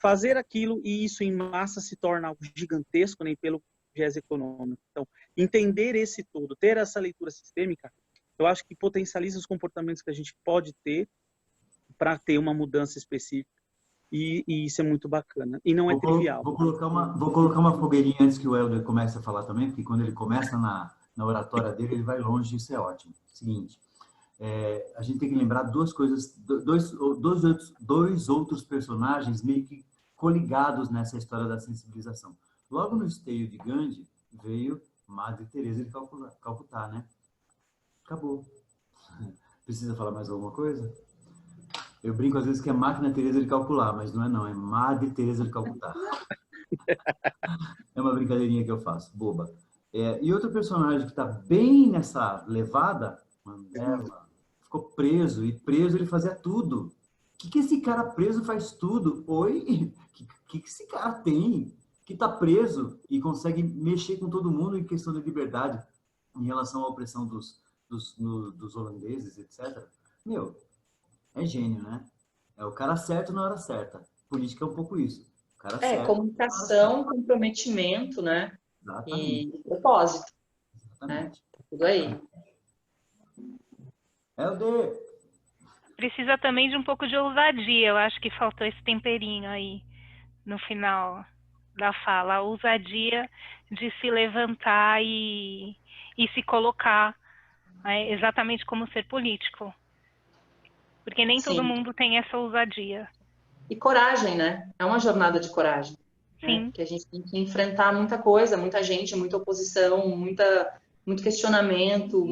fazer aquilo, e isso em massa se torna algo gigantesco, né, pelo viés econômico. Então, entender esse todo, ter essa leitura sistêmica, eu acho que potencializa os comportamentos que a gente pode ter para ter uma mudança específica, e isso é muito bacana. E não é trivial. Vou colocar uma fogueirinha antes que o Helder comece a falar também, porque quando ele começa na oratória dele, ele vai longe, isso é ótimo. Seguinte, a gente tem que lembrar duas coisas, dois outros personagens meio que coligados nessa história da sensibilização. Logo no esteio de Gandhi veio Madre Teresa de Calcutá, né? Acabou. Precisa falar mais alguma coisa? Eu brinco às vezes que é Máquina Teresa de calcular, mas não, é Madre Teresa de Calcutá. É uma brincadeirinha que eu faço, boba. E outro personagem que está bem nessa levada, Mandela, ficou preso, e preso ele fazia tudo. O que esse cara preso faz tudo? Oi? O que esse cara tem que está preso e consegue mexer com todo mundo em questão de liberdade em relação à opressão dos holandeses, etc. Meu, é gênio, né? É o cara certo na hora certa. Política é um pouco isso. O cara certo. Comunicação, comprometimento, né? Exatamente. E propósito, né? Exatamente. Tudo aí. Helder! Precisa também de um pouco de ousadia. Eu acho que faltou esse temperinho aí no final da fala. A ousadia de se levantar e se colocar, né, exatamente como ser político. Porque nem todo Sim. mundo tem essa ousadia. E coragem, né? É uma jornada de coragem. Né? Sim. Que a gente tem que enfrentar muita coisa, muita gente, muita oposição, muito questionamento,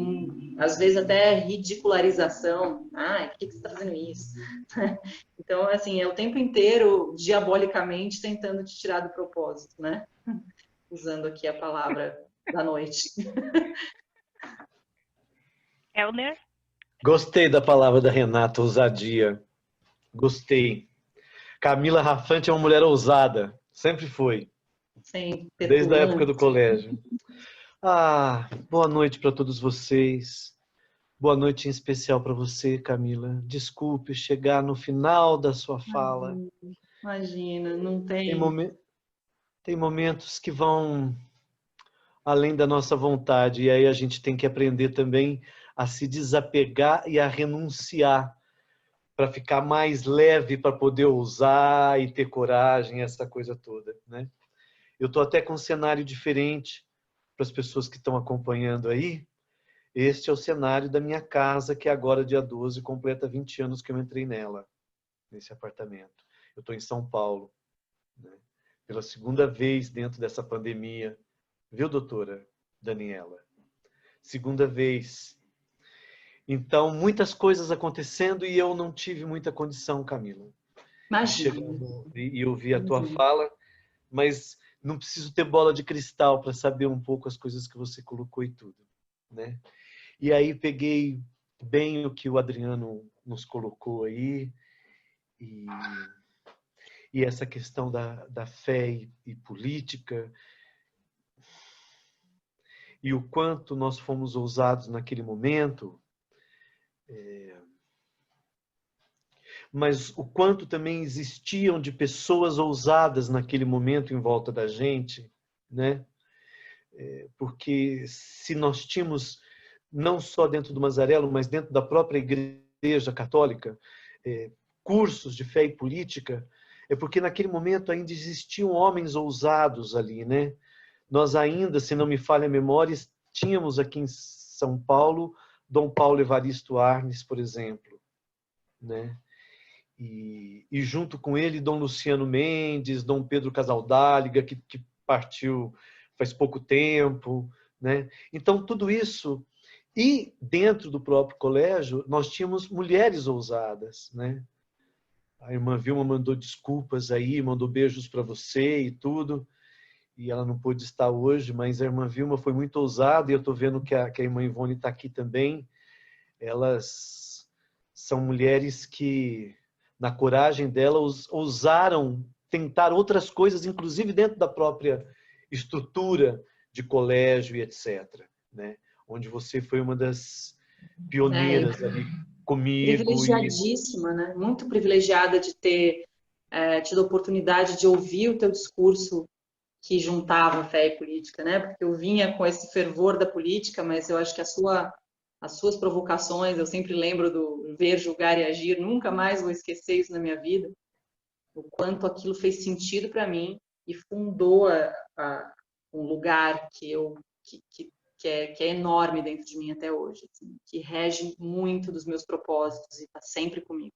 às vezes até ridicularização. Ah, por que você está fazendo isso? Então, assim, é o tempo inteiro, diabolicamente, tentando te tirar do propósito, né? Usando aqui a palavra da noite. Helder? Gostei da palavra da Renata, ousadia. Gostei. Camila Rafante é uma mulher ousada. Sempre foi. Sem Desde a época do petulante. colégio. Boa noite para todos vocês. Boa noite em especial para você, Camila. Desculpe chegar no final da sua fala. Imagina, não tem... Tem momentos que vão além da nossa vontade, e aí a gente tem que aprender também a se desapegar e a renunciar para ficar mais leve, para poder ousar e ter coragem, essa coisa toda, né? Eu estou até com um cenário diferente para as pessoas que estão acompanhando aí. Este é o cenário da minha casa, que agora, dia 12, completa 20 anos que eu entrei nela, nesse apartamento. Eu estou em São Paulo, né? Pela segunda vez dentro dessa pandemia. Viu, doutora Daniela? Segunda vez. Então, muitas coisas acontecendo e eu não tive muita condição, Camila. Imagina. E ouvir a tua fala, mas não preciso ter bola de cristal para saber um pouco as coisas que você colocou e tudo, né? E aí peguei bem o que o Adriano nos colocou aí, e essa questão da fé e política, e o quanto nós fomos ousados naquele momento, mas o quanto também existiam de pessoas ousadas naquele momento em volta da gente, né? Porque se nós tínhamos, não só dentro do Mazarello, mas dentro da própria Igreja Católica, cursos de fé e política, é porque naquele momento ainda existiam homens ousados ali, né? Nós ainda, se não me falha a memória, tínhamos aqui em São Paulo Dom Paulo Evaristo Arnes, por exemplo, né? E junto com ele, Dom Luciano Mendes, Dom Pedro Casaldáliga, que partiu faz pouco tempo, né? Então, tudo isso. E dentro do próprio colégio, nós tínhamos mulheres ousadas, né? A irmã Vilma mandou desculpas aí, mandou beijos para você e tudo, e ela não pôde estar hoje, mas a irmã Vilma foi muito ousada, e eu estou vendo que a irmã Ivone está aqui também. Elas são mulheres que, na coragem delas, ousaram tentar outras coisas, inclusive dentro da própria estrutura de colégio e etc., né? Onde você foi uma das pioneiras ali comigo. Privilegiadíssima, né? Muito privilegiada de ter tido a oportunidade de ouvir o teu discurso que juntava fé e política, né? Porque eu vinha com esse fervor da política, mas eu acho que as suas provocações, eu sempre lembro do ver, julgar e agir, nunca mais vou esquecer isso na minha vida, o quanto aquilo fez sentido para mim e fundou um lugar que é enorme dentro de mim até hoje, assim, que rege muito dos meus propósitos e está sempre comigo.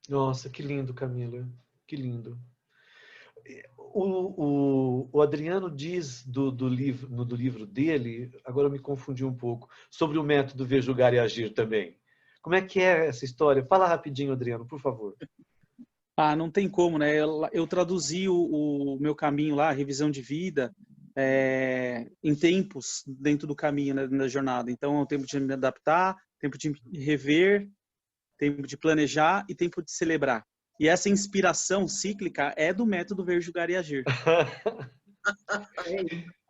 Nossa, que lindo, Camila, que lindo. O Adriano diz do livro dele, agora eu me confundi um pouco, sobre o método ver, julgar e agir também. Como é que é essa história? Fala rapidinho, Adriano, por favor. Não tem como, né? Eu traduzi o meu caminho lá, a revisão de vida, em tempos dentro do caminho, né, da jornada. Então, é o tempo de me adaptar, tempo de rever, tempo de planejar e tempo de celebrar. E essa inspiração cíclica é do método ver, julgar e agir.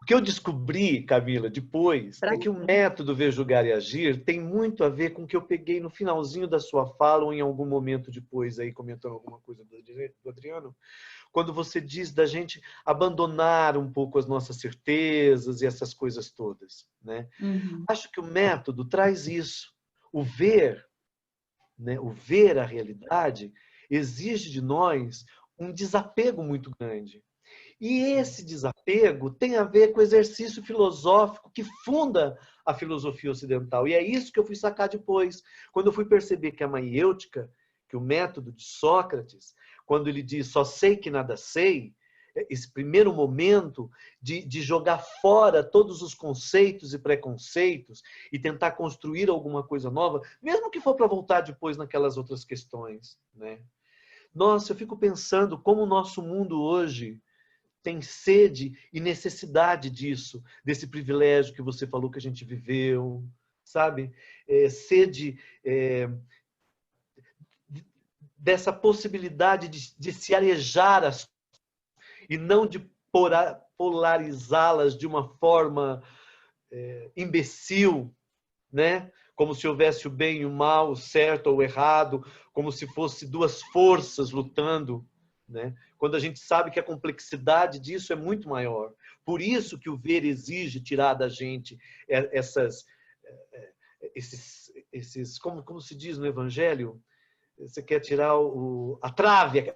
que eu descobri, Camila, depois, é que o método Ver, Julgar e Agir tem muito a ver com o que eu peguei no finalzinho da sua fala, ou em algum momento depois, aí comentando alguma coisa do Adriano, quando você diz da gente abandonar um pouco as nossas certezas e essas coisas todas, né? Acho que o método traz isso. O ver, né? O ver a realidade exige de nós um desapego muito grande. E esse desapego tem a ver com o exercício filosófico que funda a filosofia ocidental. E é isso que eu fui sacar depois, quando eu fui perceber que a maiêutica, que o método de Sócrates, quando ele diz só sei que nada sei, esse primeiro momento de jogar fora todos os conceitos e preconceitos e tentar construir alguma coisa nova, mesmo que for para voltar depois naquelas outras questões, né? Nossa, eu fico pensando como o nosso mundo hoje tem sede e necessidade disso, desse privilégio que você falou que a gente viveu, sabe? Sede dessa possibilidade de se arejar e não de polarizá-las de uma forma imbecil, né? Como se houvesse o bem e o mal, o certo ou o errado, como se fosse duas forças lutando, né? Quando a gente sabe que a complexidade disso é muito maior. Por isso que o ver exige tirar da gente esses como se diz no Evangelho, você quer tirar a trave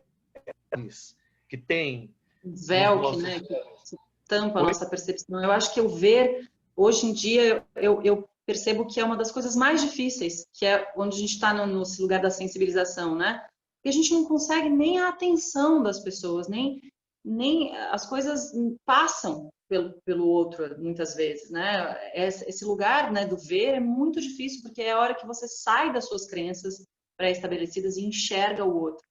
que tem. O véu que tampa a nossa percepção. Eu acho que o ver, hoje em dia, eu percebo que é uma das coisas mais difíceis, que é onde a gente está nesse lugar da sensibilização, né? E a gente não consegue nem a atenção das pessoas, nem as coisas passam pelo outro, muitas vezes, né? Esse lugar, né, do ver é muito difícil, porque é a hora que você sai das suas crenças pré-estabelecidas e enxerga o outro.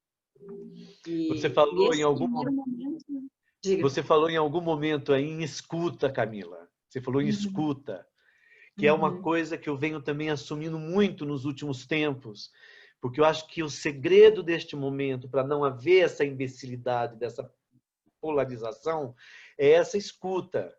Você falou em algum momento... Você falou em algum momento aí em escuta, Camila. Você falou em escuta, que é uma coisa que eu venho também assumindo muito nos últimos tempos, porque eu acho que o segredo deste momento, para não haver essa imbecilidade, dessa polarização, é essa escuta,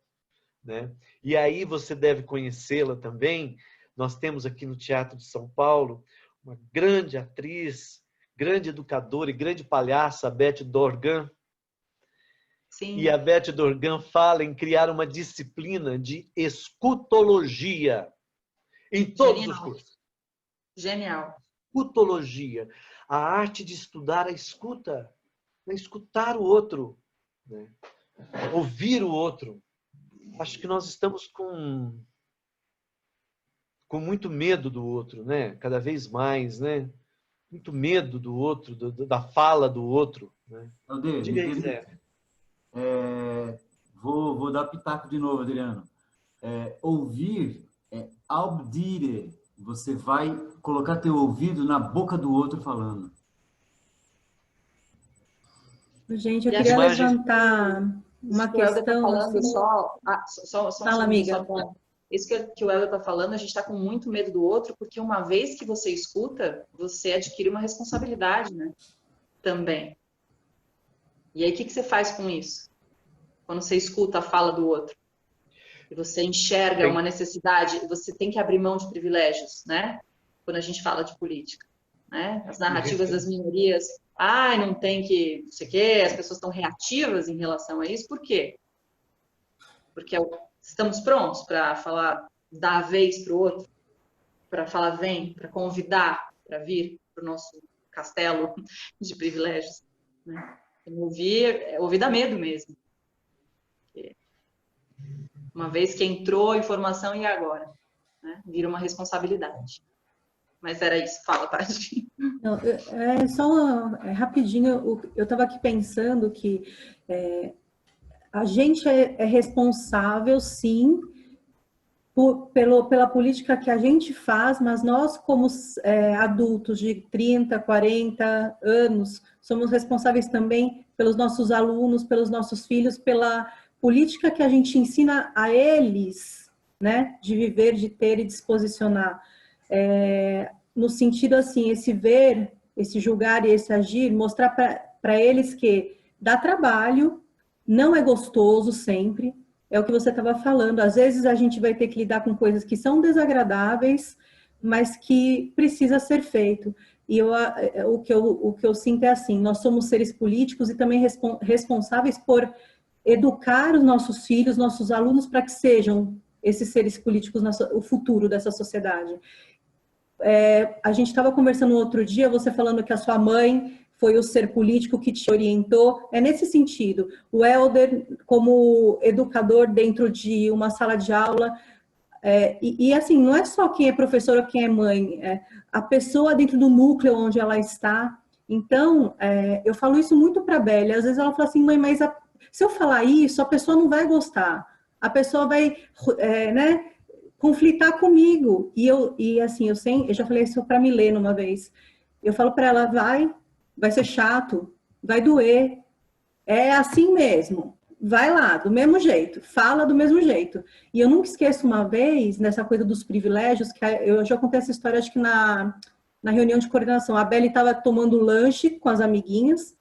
né? E aí você deve conhecê-la também. Nós temos aqui no Teatro de São Paulo uma grande atriz, grande educadora e grande palhaça, a Beth Dorgan. Sim. E a Beth Dorgan fala em criar uma disciplina de escutologia em todos os cursos. Genial. Escutologia, a arte de estudar a escuta, escutar o outro, né? Ouvir o outro. Acho que nós estamos com muito medo do outro, né? Cada vez mais, né? Muito medo do outro, da fala do outro, né? Alder, diga aí, Zé. Vou dar pitaco de novo, Adriano. Ouvir é audire. Você vai colocar teu ouvido na boca do outro falando. Gente, eu queria levantar uma questão... Tá falando, assim... Fala, amiga. Isso que o Helder está falando, a gente está com muito medo do outro, porque uma vez que você escuta, você adquire uma responsabilidade, né? Também. E aí, o que você faz com isso? Quando você escuta a fala do outro? E você enxerga uma necessidade, você tem que abrir mão de privilégios, né? Quando a gente fala de política, né? As narrativas das minorias, não tem que, não sei o quê, as pessoas estão reativas em relação a isso. Por quê? Porque estamos prontos para falar, dar a vez para o outro, para falar vem, para convidar, para vir para o nosso castelo de privilégios, né? Ouvir dá medo mesmo. Uma vez que entrou a informação, e agora? Né? Vira uma responsabilidade. Mas era isso. Fala, Tati. Não, só rapidinho, eu estava aqui pensando que a gente é responsável, sim, pela política que a gente faz, mas nós, como adultos de 30, 40 anos, somos responsáveis também pelos nossos alunos, pelos nossos filhos, pela política que a gente ensina a eles, né, de viver, de ter e de se posicionar. No sentido assim, esse ver, esse julgar e esse agir, mostrar para eles que dá trabalho, não é gostoso sempre, é o que você estava falando. Às vezes a gente vai ter que lidar com coisas que são desagradáveis, mas que precisa ser feito. E o que eu sinto é assim, nós somos seres políticos e também responsáveis por educar os nossos filhos, nossos alunos, para que sejam esses seres políticos o futuro dessa sociedade. A gente estava conversando outro dia, você falando que a sua mãe foi o ser político que te orientou, é nesse sentido. O Helder, como educador dentro de uma sala de aula, e assim, não é só quem é professor ou quem é mãe, a pessoa dentro do núcleo onde ela está. Então, eu falo isso muito para a Bélia, às vezes ela fala assim, mãe, mas se eu falar isso, a pessoa não vai gostar, a pessoa vai, né, conflitar comigo. E assim, eu já falei isso para Milena uma vez, eu falo para ela, vai ser chato, vai doer, é assim mesmo. Vai lá, do mesmo jeito, fala do mesmo jeito. E eu nunca esqueço uma vez, nessa coisa dos privilégios, que eu já contei essa história, acho que na reunião de coordenação, a Beli estava tomando lanche com as amiguinhas,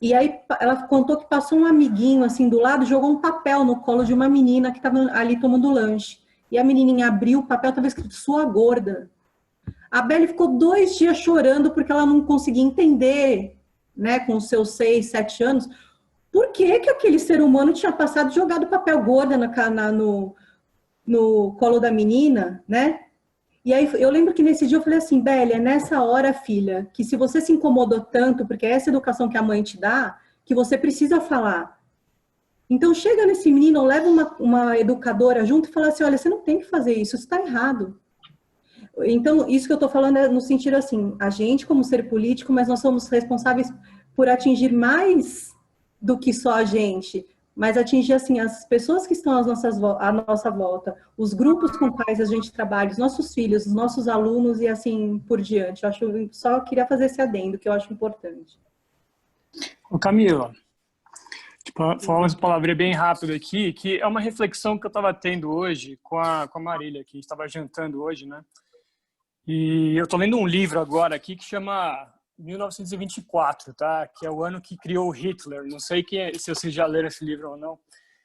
e aí ela contou que passou um amiguinho, assim, do lado, jogou um papel no colo de uma menina que estava ali tomando lanche. E a menininha abriu o papel, estava escrito, sua gorda. A Beli ficou 2 dias chorando, porque ela não conseguia entender, né, com os seus 6, 7 anos, por que aquele ser humano tinha passado e jogado papel gorda no colo da menina, né? E aí eu lembro que nesse dia eu falei assim, Bélia, é nessa hora, filha, que se você se incomodou tanto, porque é essa educação que a mãe te dá, que você precisa falar. Então chega nesse menino, ou leva uma educadora junto e fala assim, olha, você não tem que fazer isso está errado. Então, isso que eu estou falando é no sentido assim, a gente como ser político, mas nós somos responsáveis por atingir mais do que só a gente, mas atingir assim as pessoas que estão à nossa volta, os grupos com quais a gente trabalha, os nossos filhos, os nossos alunos e assim por diante. Só queria fazer esse adendo, que eu acho importante. Ô Camila, falar umas palavras bem rápido aqui, que é uma reflexão que eu estava tendo hoje com a Marília, que a gente estava jantando hoje, né? E eu estou lendo um livro agora aqui que chama 1924, tá? Que é o ano que criou Hitler. Não sei se vocês já leram esse livro ou não.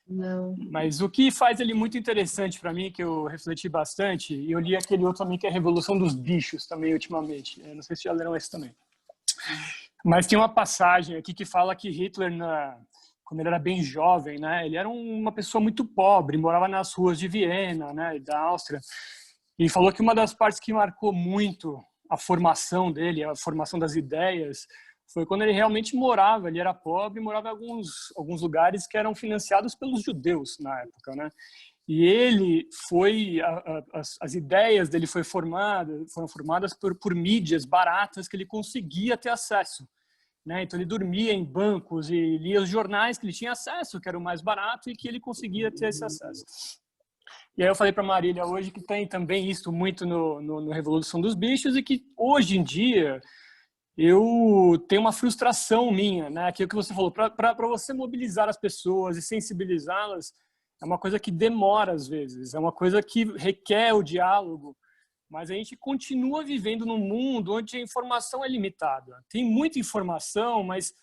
Não. Mas o que faz ele muito interessante para mim, que eu refleti bastante, e eu li aquele outro também que é a Revolução dos Bichos também ultimamente. Eu não sei se já leram esse também. Mas tem uma passagem aqui que fala que Hitler, quando ele era bem jovem, né? Ele era uma pessoa muito pobre, morava nas ruas de Viena, né? Da Áustria. E falou que uma das partes que marcou muito a formação dele, a formação das ideias, foi quando ele realmente morava. Ele era pobre, morava em alguns lugares que eram financiados pelos judeus na época, né? E ele as ideias dele foram formadas por mídias baratas que ele conseguia ter acesso, né? Então ele dormia em bancos e lia os jornais que ele tinha acesso, que era o mais barato e que ele conseguia ter esse acesso. E aí eu falei para a Marília hoje que tem também isso muito no Revolução dos Bichos e que hoje em dia eu tenho uma frustração minha, né? Que é o que você falou, para você mobilizar as pessoas e sensibilizá-las é uma coisa que demora às vezes, é uma coisa que requer o diálogo, mas a gente continua vivendo num mundo onde a informação é limitada. Tem muita informação, mas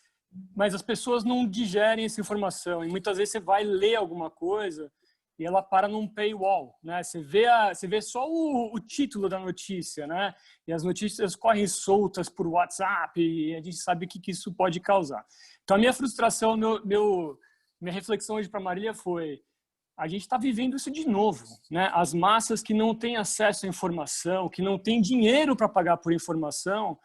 as pessoas não digerem essa informação e muitas vezes você vai ler alguma coisa e ela para num paywall, né? Você vê só o título da notícia, né? E as notícias correm soltas por WhatsApp e a gente sabe o que isso pode causar. Então, a minha frustração, minha reflexão hoje para a Marília foi: a gente está vivendo isso de novo, né? As massas que não têm acesso à informação, que não têm dinheiro para pagar por informação,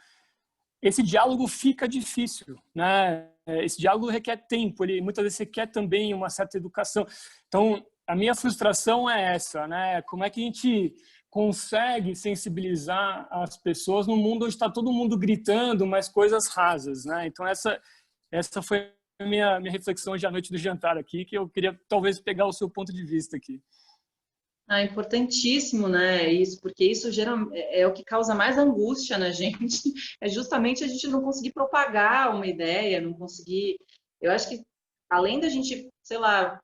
esse diálogo fica difícil, né? Esse diálogo requer tempo, muitas vezes requer também uma certa educação. Então, a minha frustração é essa, né? Como é que a gente consegue sensibilizar as pessoas num mundo onde está todo mundo gritando, mas coisas rasas, né? Então essa foi a minha reflexão hoje à noite do jantar aqui, que eu queria talvez pegar o seu ponto de vista aqui. É importantíssimo, né? Isso, porque isso é o que causa mais angústia na gente. É justamente a gente não conseguir propagar uma ideia, não conseguir. Eu acho que além da gente, sei lá,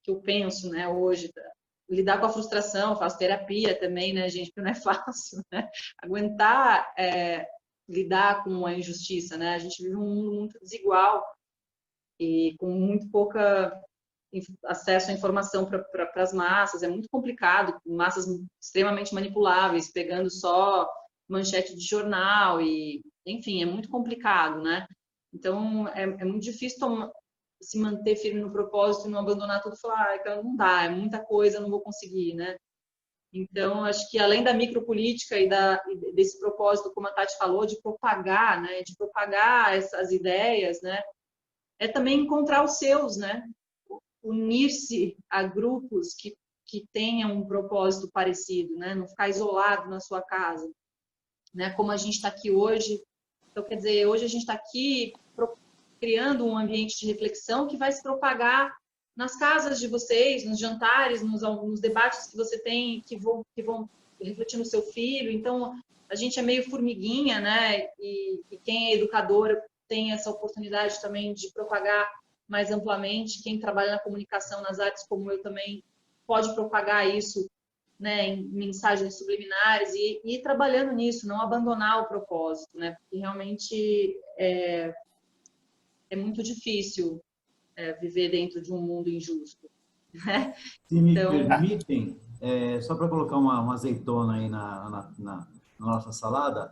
que eu penso, né, hoje, lidar com a frustração, faço terapia também, né, gente, porque não é fácil, né? Aguentar lidar com a injustiça, né? A gente vive um mundo muito desigual e com muito pouca acesso à informação para as massas, é muito complicado, massas extremamente manipuláveis, pegando só manchete de jornal, e, enfim, é muito complicado, né? Então, é muito difícil se manter firme no propósito e não abandonar tudo e falar, então não dá, é muita coisa, não vou conseguir, né? Então, acho que além da micropolítica e desse propósito, como a Tati falou, de propagar, né? De propagar essas ideias, né? É também encontrar os seus, né? Unir-se a grupos que tenham um propósito parecido, né? Não ficar isolado na sua casa, né? Como a gente está aqui hoje. Então, quer dizer, hoje a gente está aqui criando um ambiente de reflexão que vai se propagar nas casas de vocês, nos jantares, nos debates que você tem, que vão refletir no seu filho. Então, a gente é meio formiguinha, né? E quem é educadora tem essa oportunidade também de propagar mais amplamente. Quem trabalha na comunicação, nas artes, como eu também, pode propagar isso, né, em mensagens subliminares e ir trabalhando nisso, não abandonar o propósito, né? Porque realmente é muito difícil viver dentro de um mundo injusto, né? Se me Então, permitem, só para colocar uma azeitona aí na nossa salada,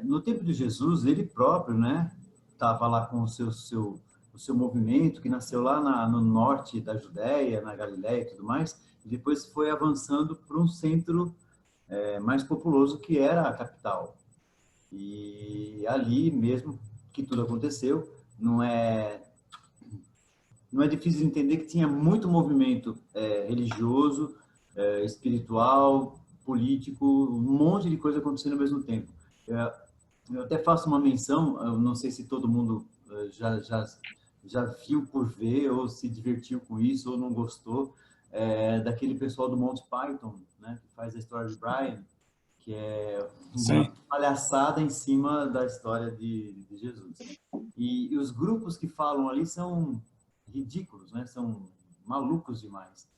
no tempo de Jesus, ele próprio, né, estava lá com o seu movimento, que nasceu lá no norte da Judéia, na Galiléia e tudo mais, e depois foi avançando para um centro mais populoso, que era a capital. E ali mesmo que tudo aconteceu, não é difícil entender que tinha muito movimento religioso, espiritual, político, um monte de coisa acontecendo ao mesmo tempo. Eu até faço uma menção, eu não sei se todo mundo já viu por ver, ou se divertiu com isso, ou não gostou, daquele pessoal do Monty Python, né, que faz a história de Brian, que é uma palhaçada em cima da história de Jesus. E os grupos que falam ali são ridículos, né? São malucos demais.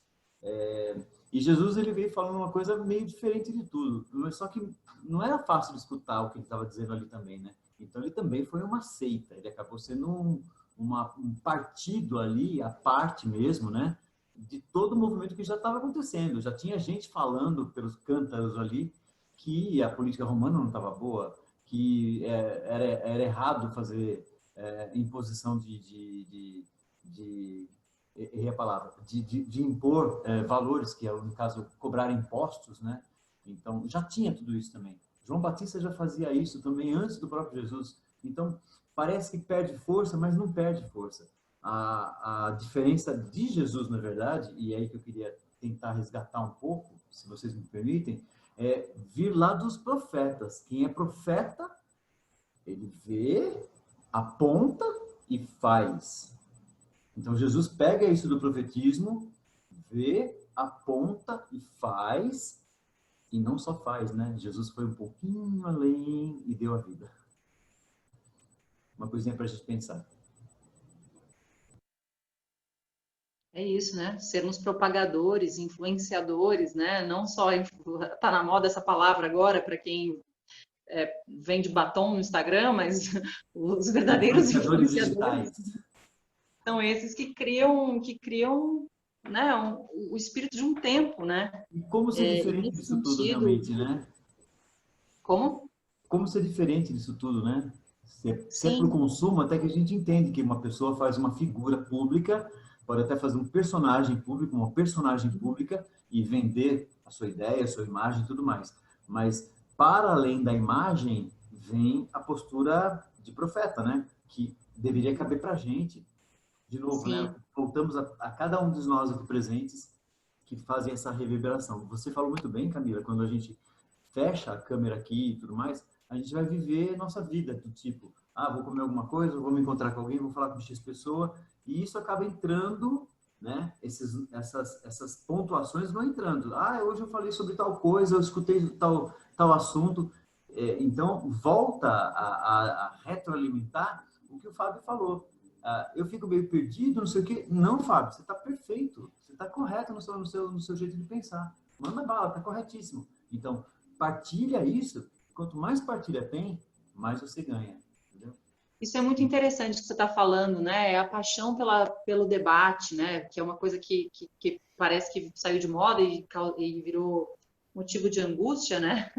E Jesus, ele veio falando uma coisa meio diferente de tudo, só que não era fácil de escutar o que ele estava dizendo ali também, né? Então ele também foi uma seita, ele acabou sendo um partido ali, a parte mesmo, né? De todo o movimento que já estava acontecendo. Já tinha gente falando pelos cântaros ali que a política romana não estava boa, que era errado fazer imposição errei a palavra, de impor valores, que é, no caso, cobrar impostos, né? Então, já tinha tudo isso também. João Batista já fazia isso também antes do próprio Jesus. Então, parece que perde força, mas não perde força. A diferença de Jesus, na verdade, e é aí que eu queria tentar resgatar um pouco, se vocês me permitem, é vir lá dos profetas. Quem é profeta, ele vê, aponta e faz. Então, Jesus pega isso do profetismo, vê, aponta e faz, e não só faz, né? Jesus foi um pouquinho além e deu a vida. Uma coisinha para a gente pensar. é isso, né? Sermos propagadores, influenciadores, né? Não só tá na moda essa palavra agora para quem vende batom no Instagram, mas os verdadeiros influenciadores são esses que criam, né, o espírito de um tempo, né? E como ser diferente disso tudo, realmente, né? Como? Como ser diferente disso tudo, né? Se é para o Sim. consumo, até que a gente entende que uma pessoa faz uma figura pública, pode até fazer um personagem público, uma personagem pública, e vender a sua ideia, a sua imagem e tudo mais. Mas, para além da imagem, vem a postura de profeta, né? Que deveria caber para a gente. De novo, né? Voltamos a cada um de nós aqui presentes que fazem essa reverberação. Você falou muito bem, Camila, quando a gente fecha a câmera aqui e tudo mais, a gente vai viver nossa vida do tipo, vou comer alguma coisa, vou me encontrar com alguém, vou falar com X pessoa, e isso acaba entrando, né? Essas pontuações vão entrando. Hoje eu falei sobre tal coisa, eu escutei tal assunto. Então, volta a retroalimentar o que o Fábio falou. Eu fico meio perdido, não sei o quê. Não, Fábio, você está perfeito. Você está correto no seu jeito de pensar. Manda bala, está corretíssimo. Então, partilha isso. Quanto mais partilha tem, mais você ganha. Entendeu? Isso é muito interessante que você está falando, né? É a paixão pelo debate, né? Que é uma coisa que parece que saiu de moda e virou motivo de angústia, né?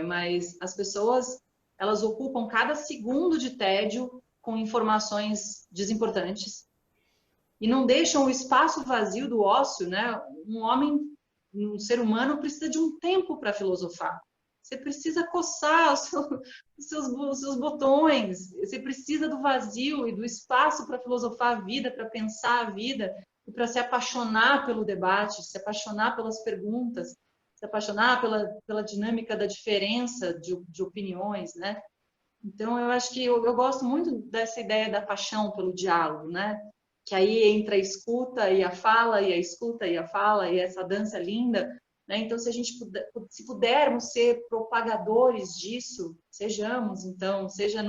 Mas as pessoas, elas ocupam cada segundo de tédio com informações desimportantes e não deixam o espaço vazio do ócio, né? Um ser humano precisa de um tempo para filosofar. Você precisa coçar os seus botões. Você precisa do vazio e do espaço para filosofar a vida, para pensar a vida e para se apaixonar pelo debate, se apaixonar pelas perguntas, se apaixonar pela dinâmica da diferença de opiniões, né? Então, eu acho que eu gosto muito dessa ideia da paixão pelo diálogo, né? Que aí entra a escuta e a fala, e a escuta e a fala, e essa dança linda, né? Então, se pudermos ser propagadores disso, sejamos, então, seja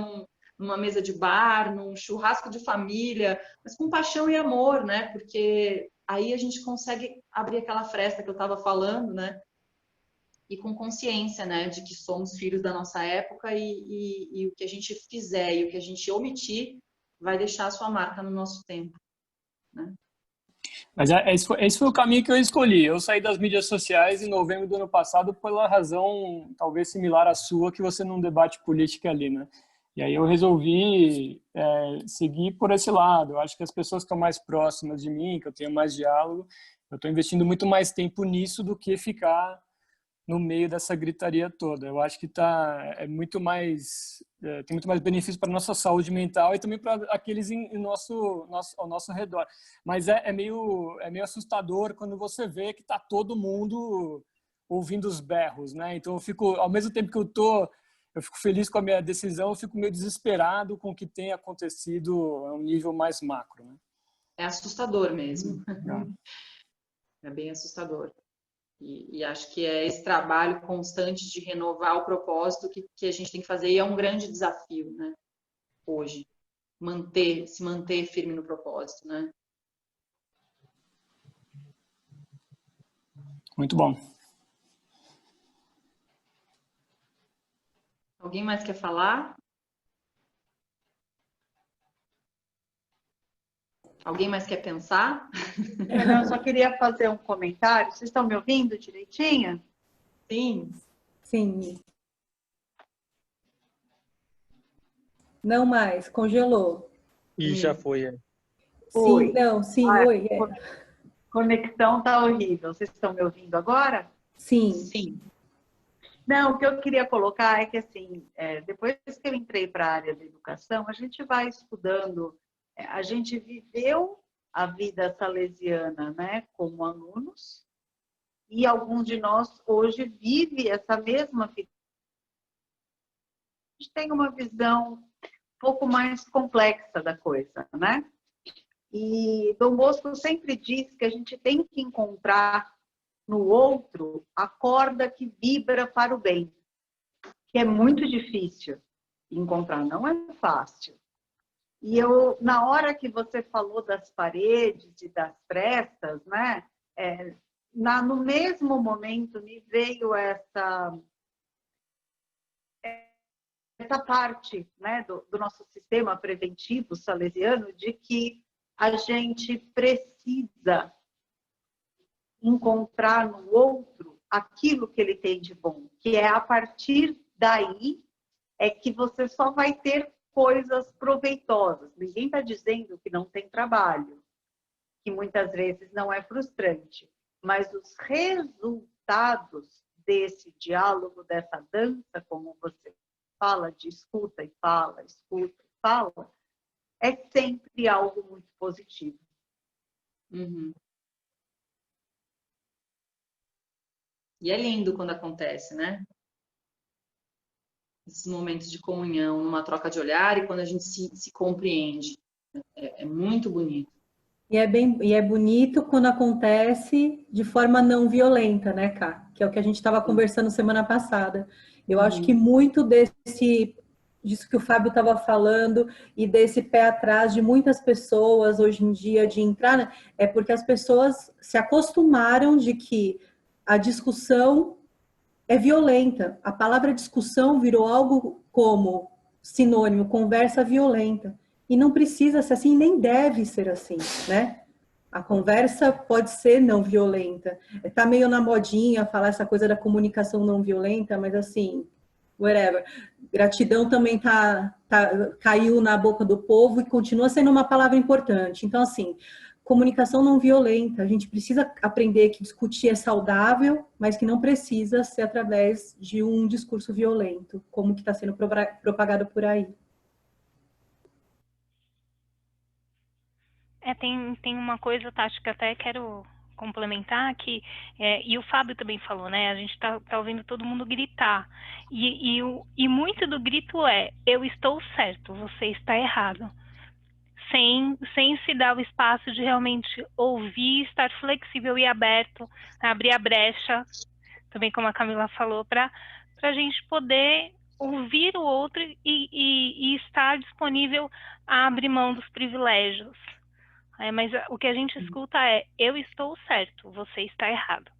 numa mesa de bar, num churrasco de família, mas com paixão e amor, né? Porque aí a gente consegue abrir aquela fresta que eu estava falando, né? E com consciência, né, de que somos filhos da nossa época e o que a gente fizer e o que a gente omitir vai deixar a sua marca no nosso tempo, né? Mas esse foi o caminho que eu escolhi. Eu saí das mídias sociais em novembro do ano passado pela razão talvez similar à sua, que você não debate política ali, né? E aí eu resolvi seguir por esse lado. Eu acho que as pessoas que estão mais próximas de mim, que eu tenho mais diálogo, eu estou investindo muito mais tempo nisso do que ficar no meio dessa gritaria toda. Eu acho que tem muito mais benefício para a nossa saúde mental e também para aqueles ao nosso redor. Mas é meio assustador quando você vê que está todo mundo ouvindo os berros, né? Então eu fico, ao mesmo tempo que eu fico feliz com a minha decisão, eu fico meio desesperado com o que tem acontecido a um nível mais macro, né? É assustador mesmo. É bem assustador. E acho que é esse trabalho constante de renovar o propósito que a gente tem que fazer, e é um grande desafio, né? Hoje, se manter firme no propósito, né? Muito bom. Alguém mais quer falar? Alguém mais quer pensar? Eu só queria fazer um comentário. Vocês estão me ouvindo direitinho? Sim. Sim. Não mais, congelou. E já foi. Sim, Oi. não, sim, oi. Conexão tá horrível. Vocês estão me ouvindo agora? Sim. Sim. Não, o que eu queria colocar é que, assim, depois que eu entrei para a área da educação, a gente vai estudando, a gente viveu a vida salesiana, né, como alunos, e alguns de nós hoje vivem essa mesma vida. A gente tem uma visão um pouco mais complexa da coisa, né? E Dom Bosco sempre diz que a gente tem que encontrar no outro a corda que vibra para o bem, que é muito difícil encontrar, não é fácil. E na hora que você falou das paredes e das frestas, né, no mesmo momento me veio essa parte, né, do nosso sistema preventivo salesiano, de que a gente precisa encontrar no outro aquilo que ele tem de bom, que é a partir daí que você só vai ter coisas proveitosas. Ninguém está dizendo que não tem trabalho, que muitas vezes não é frustrante, mas os resultados desse diálogo, dessa dança, como você fala, de escuta e fala, escuta e fala, é sempre algo muito positivo. Uhum. E é lindo quando acontece, né? Esses momentos de comunhão, numa troca de olhar e quando a gente se compreende. É muito bonito. E é bonito quando acontece de forma não violenta, né, Ká? Que é o que a gente estava conversando semana passada. Eu acho que muito disso que o Fábio estava falando e desse pé atrás de muitas pessoas hoje em dia de entrar, né, é porque as pessoas se acostumaram de que a discussão é violenta. A palavra discussão virou algo como sinônimo, conversa violenta. E não precisa ser assim, nem deve ser assim, né? A conversa pode ser não violenta. Tá meio na modinha falar essa coisa da comunicação não violenta, mas assim, whatever. Gratidão também caiu na boca do povo e continua sendo uma palavra importante. Então, assim, comunicação não violenta. A gente precisa aprender que discutir é saudável, mas que não precisa ser através de um discurso violento, como que está sendo propagado por aí. Tem uma coisa, Tati, que até quero complementar, que, e o Fábio também falou, né? A gente tá ouvindo todo mundo gritar. E muito do grito é, eu estou certo, você está errado. Sem se dar o espaço de realmente ouvir, estar flexível e aberto, abrir a brecha, também como a Camila falou, para a gente poder ouvir o outro e estar disponível a abrir mão dos privilégios. Mas o que a gente escuta é, eu estou certo, você está errado.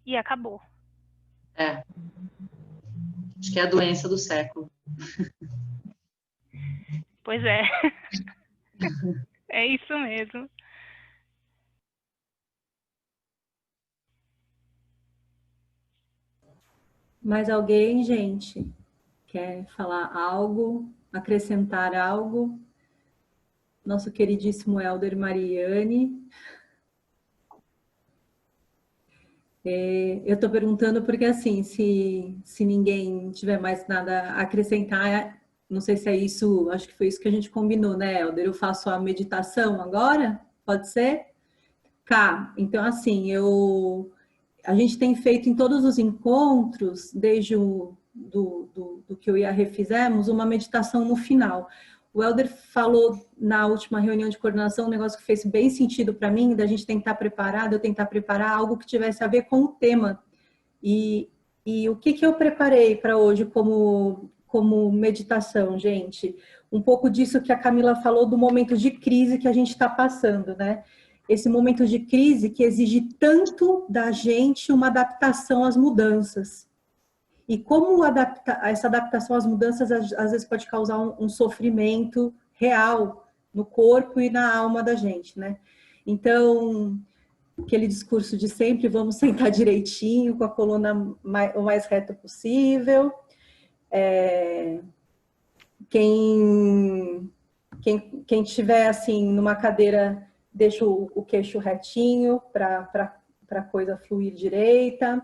E acabou. Acho que é a doença do século. Pois é. É isso mesmo. Mais alguém, gente, quer falar algo, acrescentar algo? Nosso queridíssimo Helder Mariani. Eu estou perguntando porque, assim, se ninguém tiver mais nada a acrescentar, não sei se é isso, acho que foi isso que a gente combinou, né, Helder? Eu faço a meditação agora? Pode ser? Então, assim, a gente tem feito em todos os encontros, desde do que eu e a Rê fizemos, uma meditação no final. O Helder falou na última reunião de coordenação um negócio que fez bem sentido para mim, da gente tentar preparar, de eu tentar preparar algo que tivesse a ver com o tema. E o que eu preparei para hoje como meditação, gente? Um pouco disso que a Camila falou do momento de crise que a gente está passando, né? Esse momento de crise que exige tanto da gente uma adaptação às mudanças. E como essa adaptação às mudanças às vezes pode causar um sofrimento real no corpo e na alma da gente, né? Então, aquele discurso de sempre, vamos sentar direitinho, com a coluna o mais reta possível. Quem tiver, assim, numa cadeira, deixa o queixo retinho para a coisa fluir direita.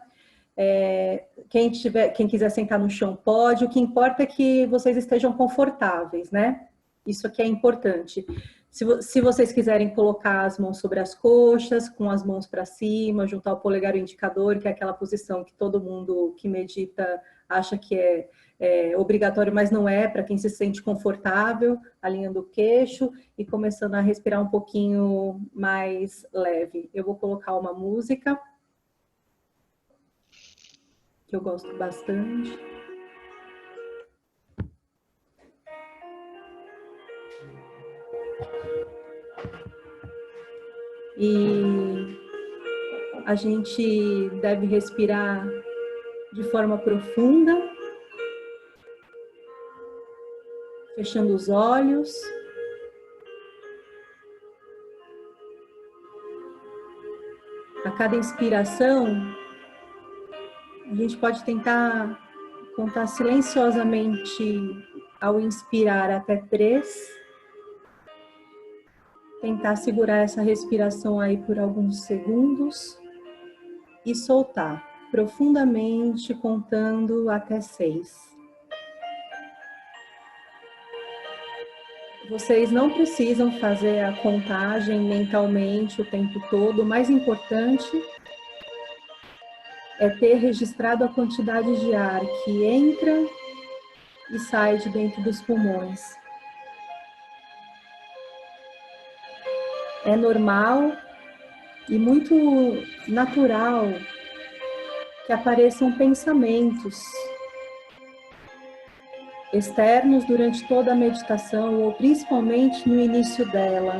Quem quiser sentar no chão pode, o que importa é que vocês estejam confortáveis, né? Isso aqui é importante. Se vocês quiserem colocar as mãos sobre as coxas, com as mãos para cima, juntar o polegar e o indicador, que é aquela posição que todo mundo que medita acha que é obrigatório, mas não é, para quem se sente confortável, alinhando o queixo e começando a respirar um pouquinho mais leve. Eu vou colocar uma música que eu gosto bastante. E a gente deve respirar de forma profunda, fechando os olhos. A cada inspiração, a gente pode tentar contar silenciosamente ao inspirar até 3. Tentar segurar essa respiração aí por alguns segundos e soltar profundamente, contando até 6. Vocês não precisam fazer a contagem mentalmente o tempo todo. O mais importante é ter registrado a quantidade de ar que entra e sai de dentro dos pulmões. É normal e muito natural que apareçam pensamentos externos durante toda a meditação ou principalmente no início dela.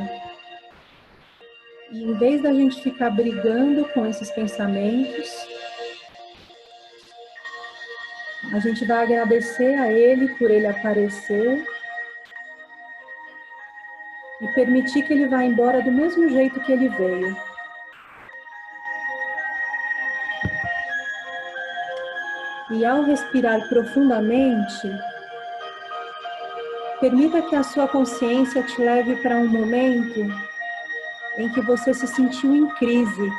E em vez da gente ficar brigando com esses pensamentos, a gente vai agradecer a Ele por Ele aparecer e permitir que Ele vá embora do mesmo jeito que Ele veio. E ao respirar profundamente, permita que a sua consciência te leve para um momento em que você se sentiu em crise.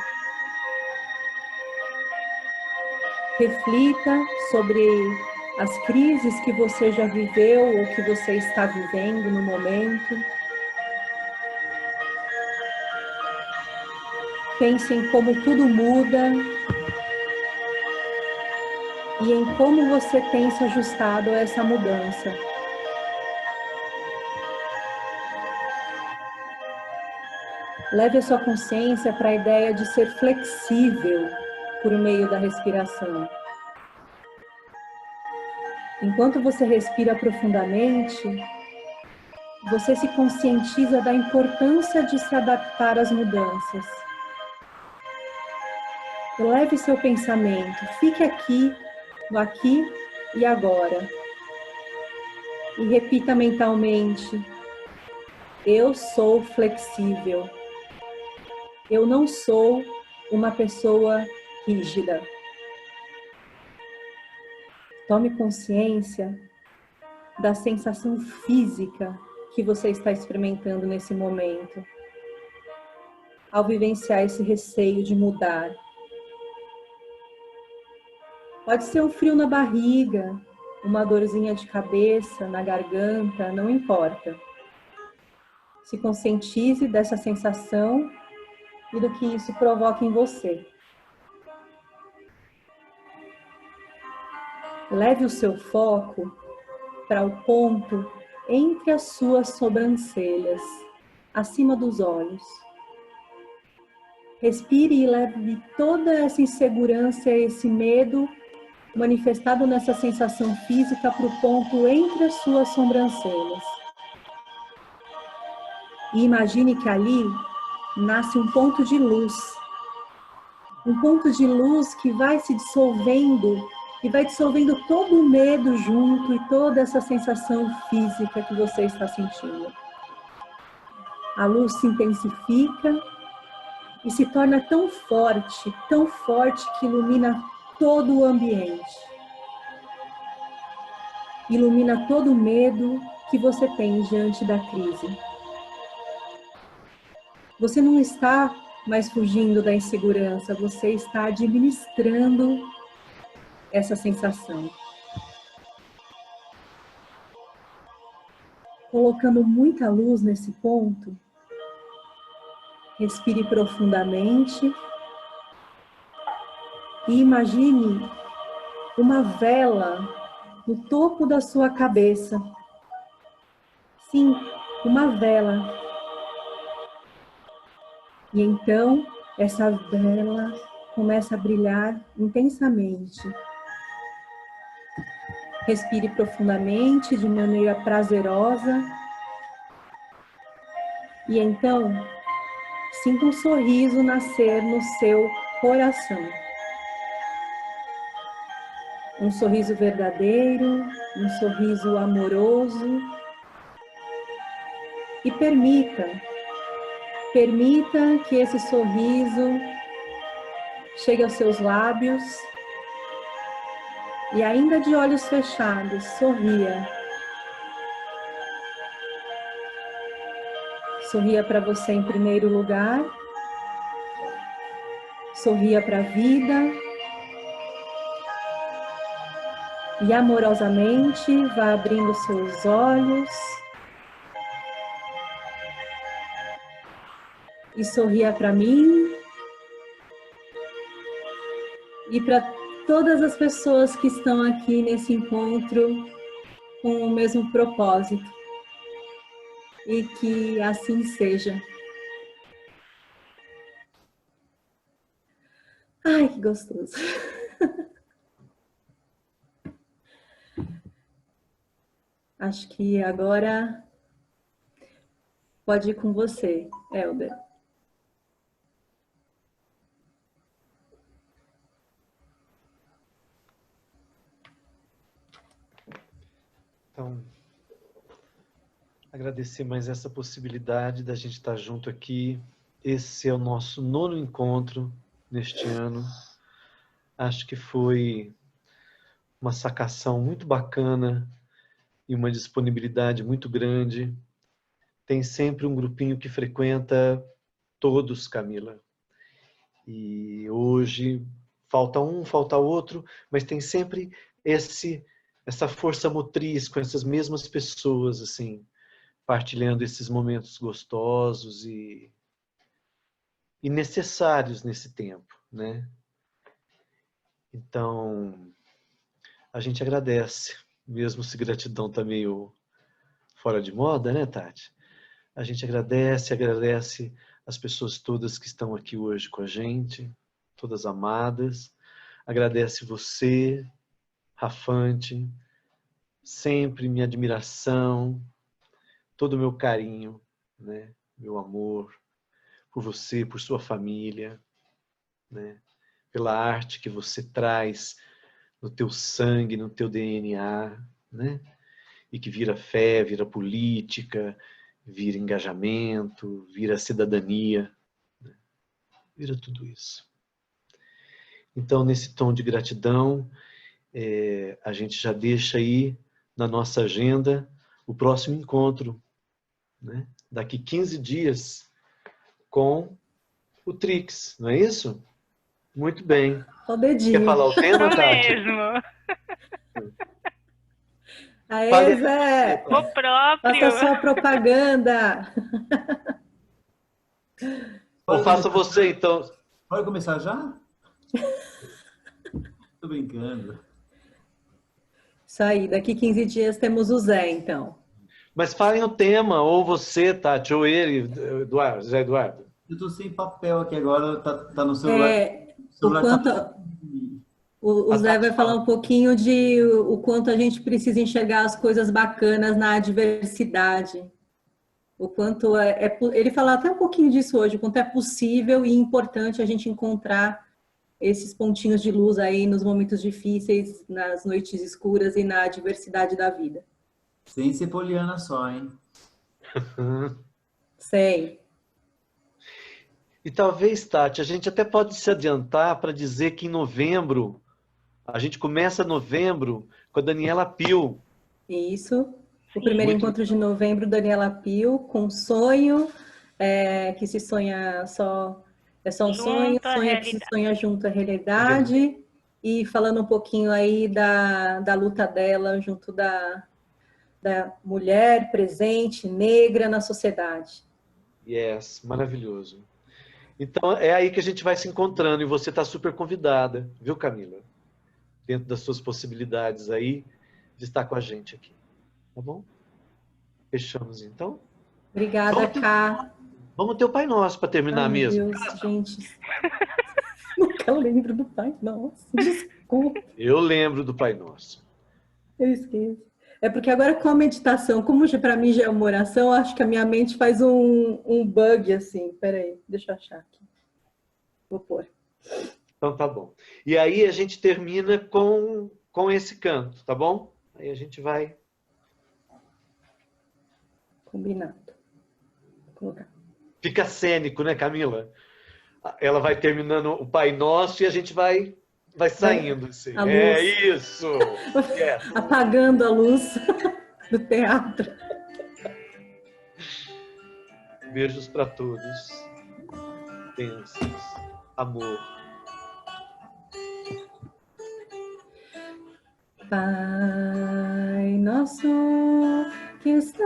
Reflita sobre as crises que você já viveu ou que você está vivendo no momento. Pense em como tudo muda e em como você tem se ajustado a essa mudança. Leve a sua consciência para a ideia de ser flexível por meio da respiração. Enquanto você respira profundamente, você se conscientiza da importância de se adaptar às mudanças. Leve seu pensamento, fique aqui, no aqui e agora. E repita mentalmente: eu sou flexível. Eu não sou uma pessoa rígida. Tome consciência da sensação física que você está experimentando nesse momento, ao vivenciar esse receio de mudar. Pode ser um frio na barriga, uma dorzinha de cabeça, na garganta, não importa. Se conscientize dessa sensação e do que isso provoca em você. Leve o seu foco para o ponto entre as suas sobrancelhas, acima dos olhos. Respire e leve toda essa insegurança, esse medo manifestado nessa sensação física para o ponto entre as suas sobrancelhas. E imagine que ali nasce um ponto de luz. Um ponto de luz que vai se dissolvendo e vai dissolvendo todo o medo junto e toda essa sensação física que você está sentindo. A luz se intensifica e se torna tão forte que ilumina todo o ambiente. Ilumina todo o medo que você tem diante da crise. Você não está mais fugindo da insegurança, você está administrando essa sensação. Colocando muita luz nesse ponto, respire profundamente e imagine uma vela no topo da sua cabeça. Sim, uma vela. E então, essa vela começa a brilhar intensamente. Respire profundamente, de maneira prazerosa. E então, sinta um sorriso nascer no seu coração. Um sorriso verdadeiro, um sorriso amoroso. E permita que esse sorriso chegue aos seus lábios e ainda de olhos fechados, sorria. Sorria para você em primeiro lugar, sorria para a vida e amorosamente vá abrindo seus olhos e sorria para mim e para todas as pessoas que estão aqui nesse encontro com o mesmo propósito. E que assim seja. Ai, que gostoso. Acho que agora pode ir com você, Helder. Então, agradecer mais essa possibilidade da gente estar junto aqui. Esse é o nosso 9º encontro neste ano. Acho que foi uma sacação muito bacana e uma disponibilidade muito grande. Tem sempre um grupinho que frequenta todos, Camila. E hoje falta um, falta outro, mas tem sempre essa força motriz com essas mesmas pessoas, assim, partilhando esses momentos gostosos e necessários nesse tempo, né? Então, a gente agradece, mesmo se gratidão está meio fora de moda, né, Tati? A gente agradece as pessoas todas que estão aqui hoje com a gente, todas amadas. Agradece você, Rafante, sempre minha admiração, todo o meu carinho, né? Meu amor por você, por sua família, né? Pela arte que você traz no teu sangue, no teu DNA, né? E que vira fé, vira política, vira engajamento, vira cidadania, né? Vira tudo isso. Então, nesse tom de gratidão, a gente já deixa aí na nossa agenda o próximo encontro, né? Daqui 15 dias com o Trix, não é isso? Muito bem. O dedinho. Quer falar o tema, Isso Tati? mesmo. Aê, Zé! O próprio. Faça sua propaganda. Ou faça você, então. Pode começar já? Tô brincando. Isso aí, daqui 15 dias temos o Zé, então. Mas falem o tema, ou você, Tati, ou ele, Eduardo, Zé Eduardo. Eu tô sem papel aqui agora, tá no celular. O Zé vai falar um pouquinho de o quanto a gente precisa enxergar as coisas bacanas na adversidade. O quanto ele falou até um pouquinho disso hoje, o quanto é possível e importante a gente encontrar esses pontinhos de luz aí nos momentos difíceis, nas noites escuras e na adversidade da vida. Sem ser poliana só, hein? Sei. E talvez, Tati, a gente até pode se adiantar para dizer que em novembro, a gente começa novembro com a Daniela Pio. Isso. O primeiro encontro de novembro, Daniela Pio, com sonho, que se sonha só... É só um sonho que se sonha junto à realidade. E falando um pouquinho aí da luta dela junto da mulher presente, negra na sociedade. Yes, maravilhoso. Então, é aí que a gente vai se encontrando e você está super convidada, viu, Camila? Dentro das suas possibilidades aí, de estar com a gente aqui. Tá bom? Fechamos, então? Obrigada, Ká. Vamos ter o Pai Nosso para terminar mesmo. Meu Deus, gente. Nunca lembro do Pai Nosso. Desculpa. Eu lembro do Pai Nosso. Eu esqueço. É porque agora com a meditação, como para mim já é uma oração, acho que a minha mente faz um bug assim. Peraí, deixa eu achar aqui. Vou pôr. Então tá bom. E aí a gente termina com esse canto, tá bom? Aí a gente vai... Combinado. Vou colocar. Fica cênico, né, Camila? Ela vai terminando o Pai Nosso e a gente vai saindo. Assim. É isso! Yes. Apagando a luz do teatro. Beijos para todos. Bênçãos. Amor. Pai nosso que estás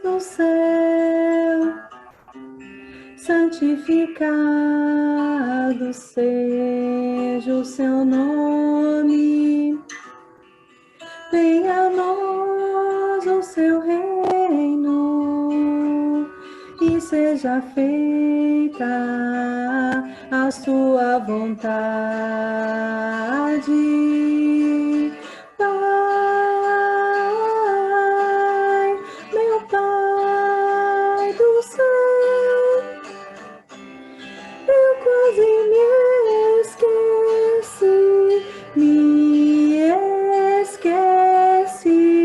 no céu, santificado seja o seu nome, venha a nós o seu reino e seja feita a sua vontade. Me esqueci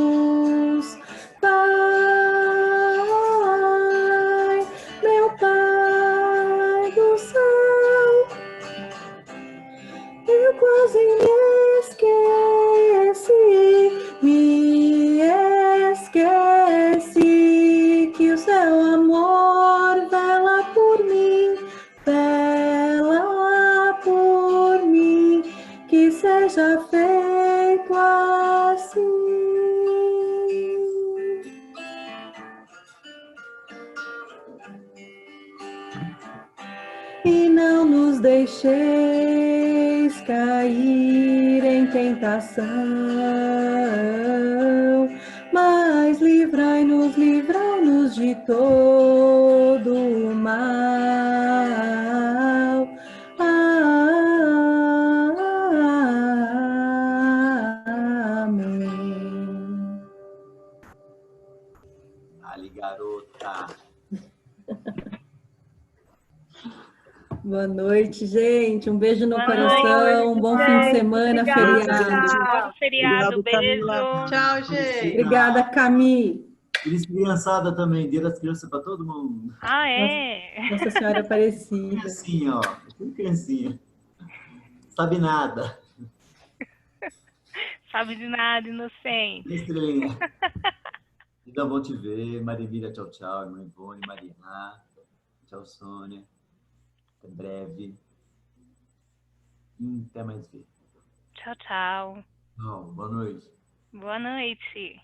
perdoamos. Pai, meu Pai do céu, eu quase me esqueci que o seu amor vela por mim, que seja feito assim. E não nos deixeis cair em tentação, mas livrai-nos de todo o mal. Amém. Ali, garota. Boa noite, gente. Um beijo no Boa coração. noite, Um bom fim de gente. semana, Obrigada. feriado. Bom feriado, Obrigado, beijo. Camila. Tchau, gente. Obrigada, Cami. Feliz criançada também, Dia das Crianças para todo mundo. Ah, é? Nossa Senhora Aparecida. Criancinha, ó. Tudo criancinha. Sabe nada. Sabe de nada, inocente. Estrelinha. Então, bom te ver. Marimira, tchau, tchau. Irmã Ivone, Mariana. Tchau, Sônia. Até breve. Até mais ver. Tchau, tchau. Não, boa noite. Boa noite.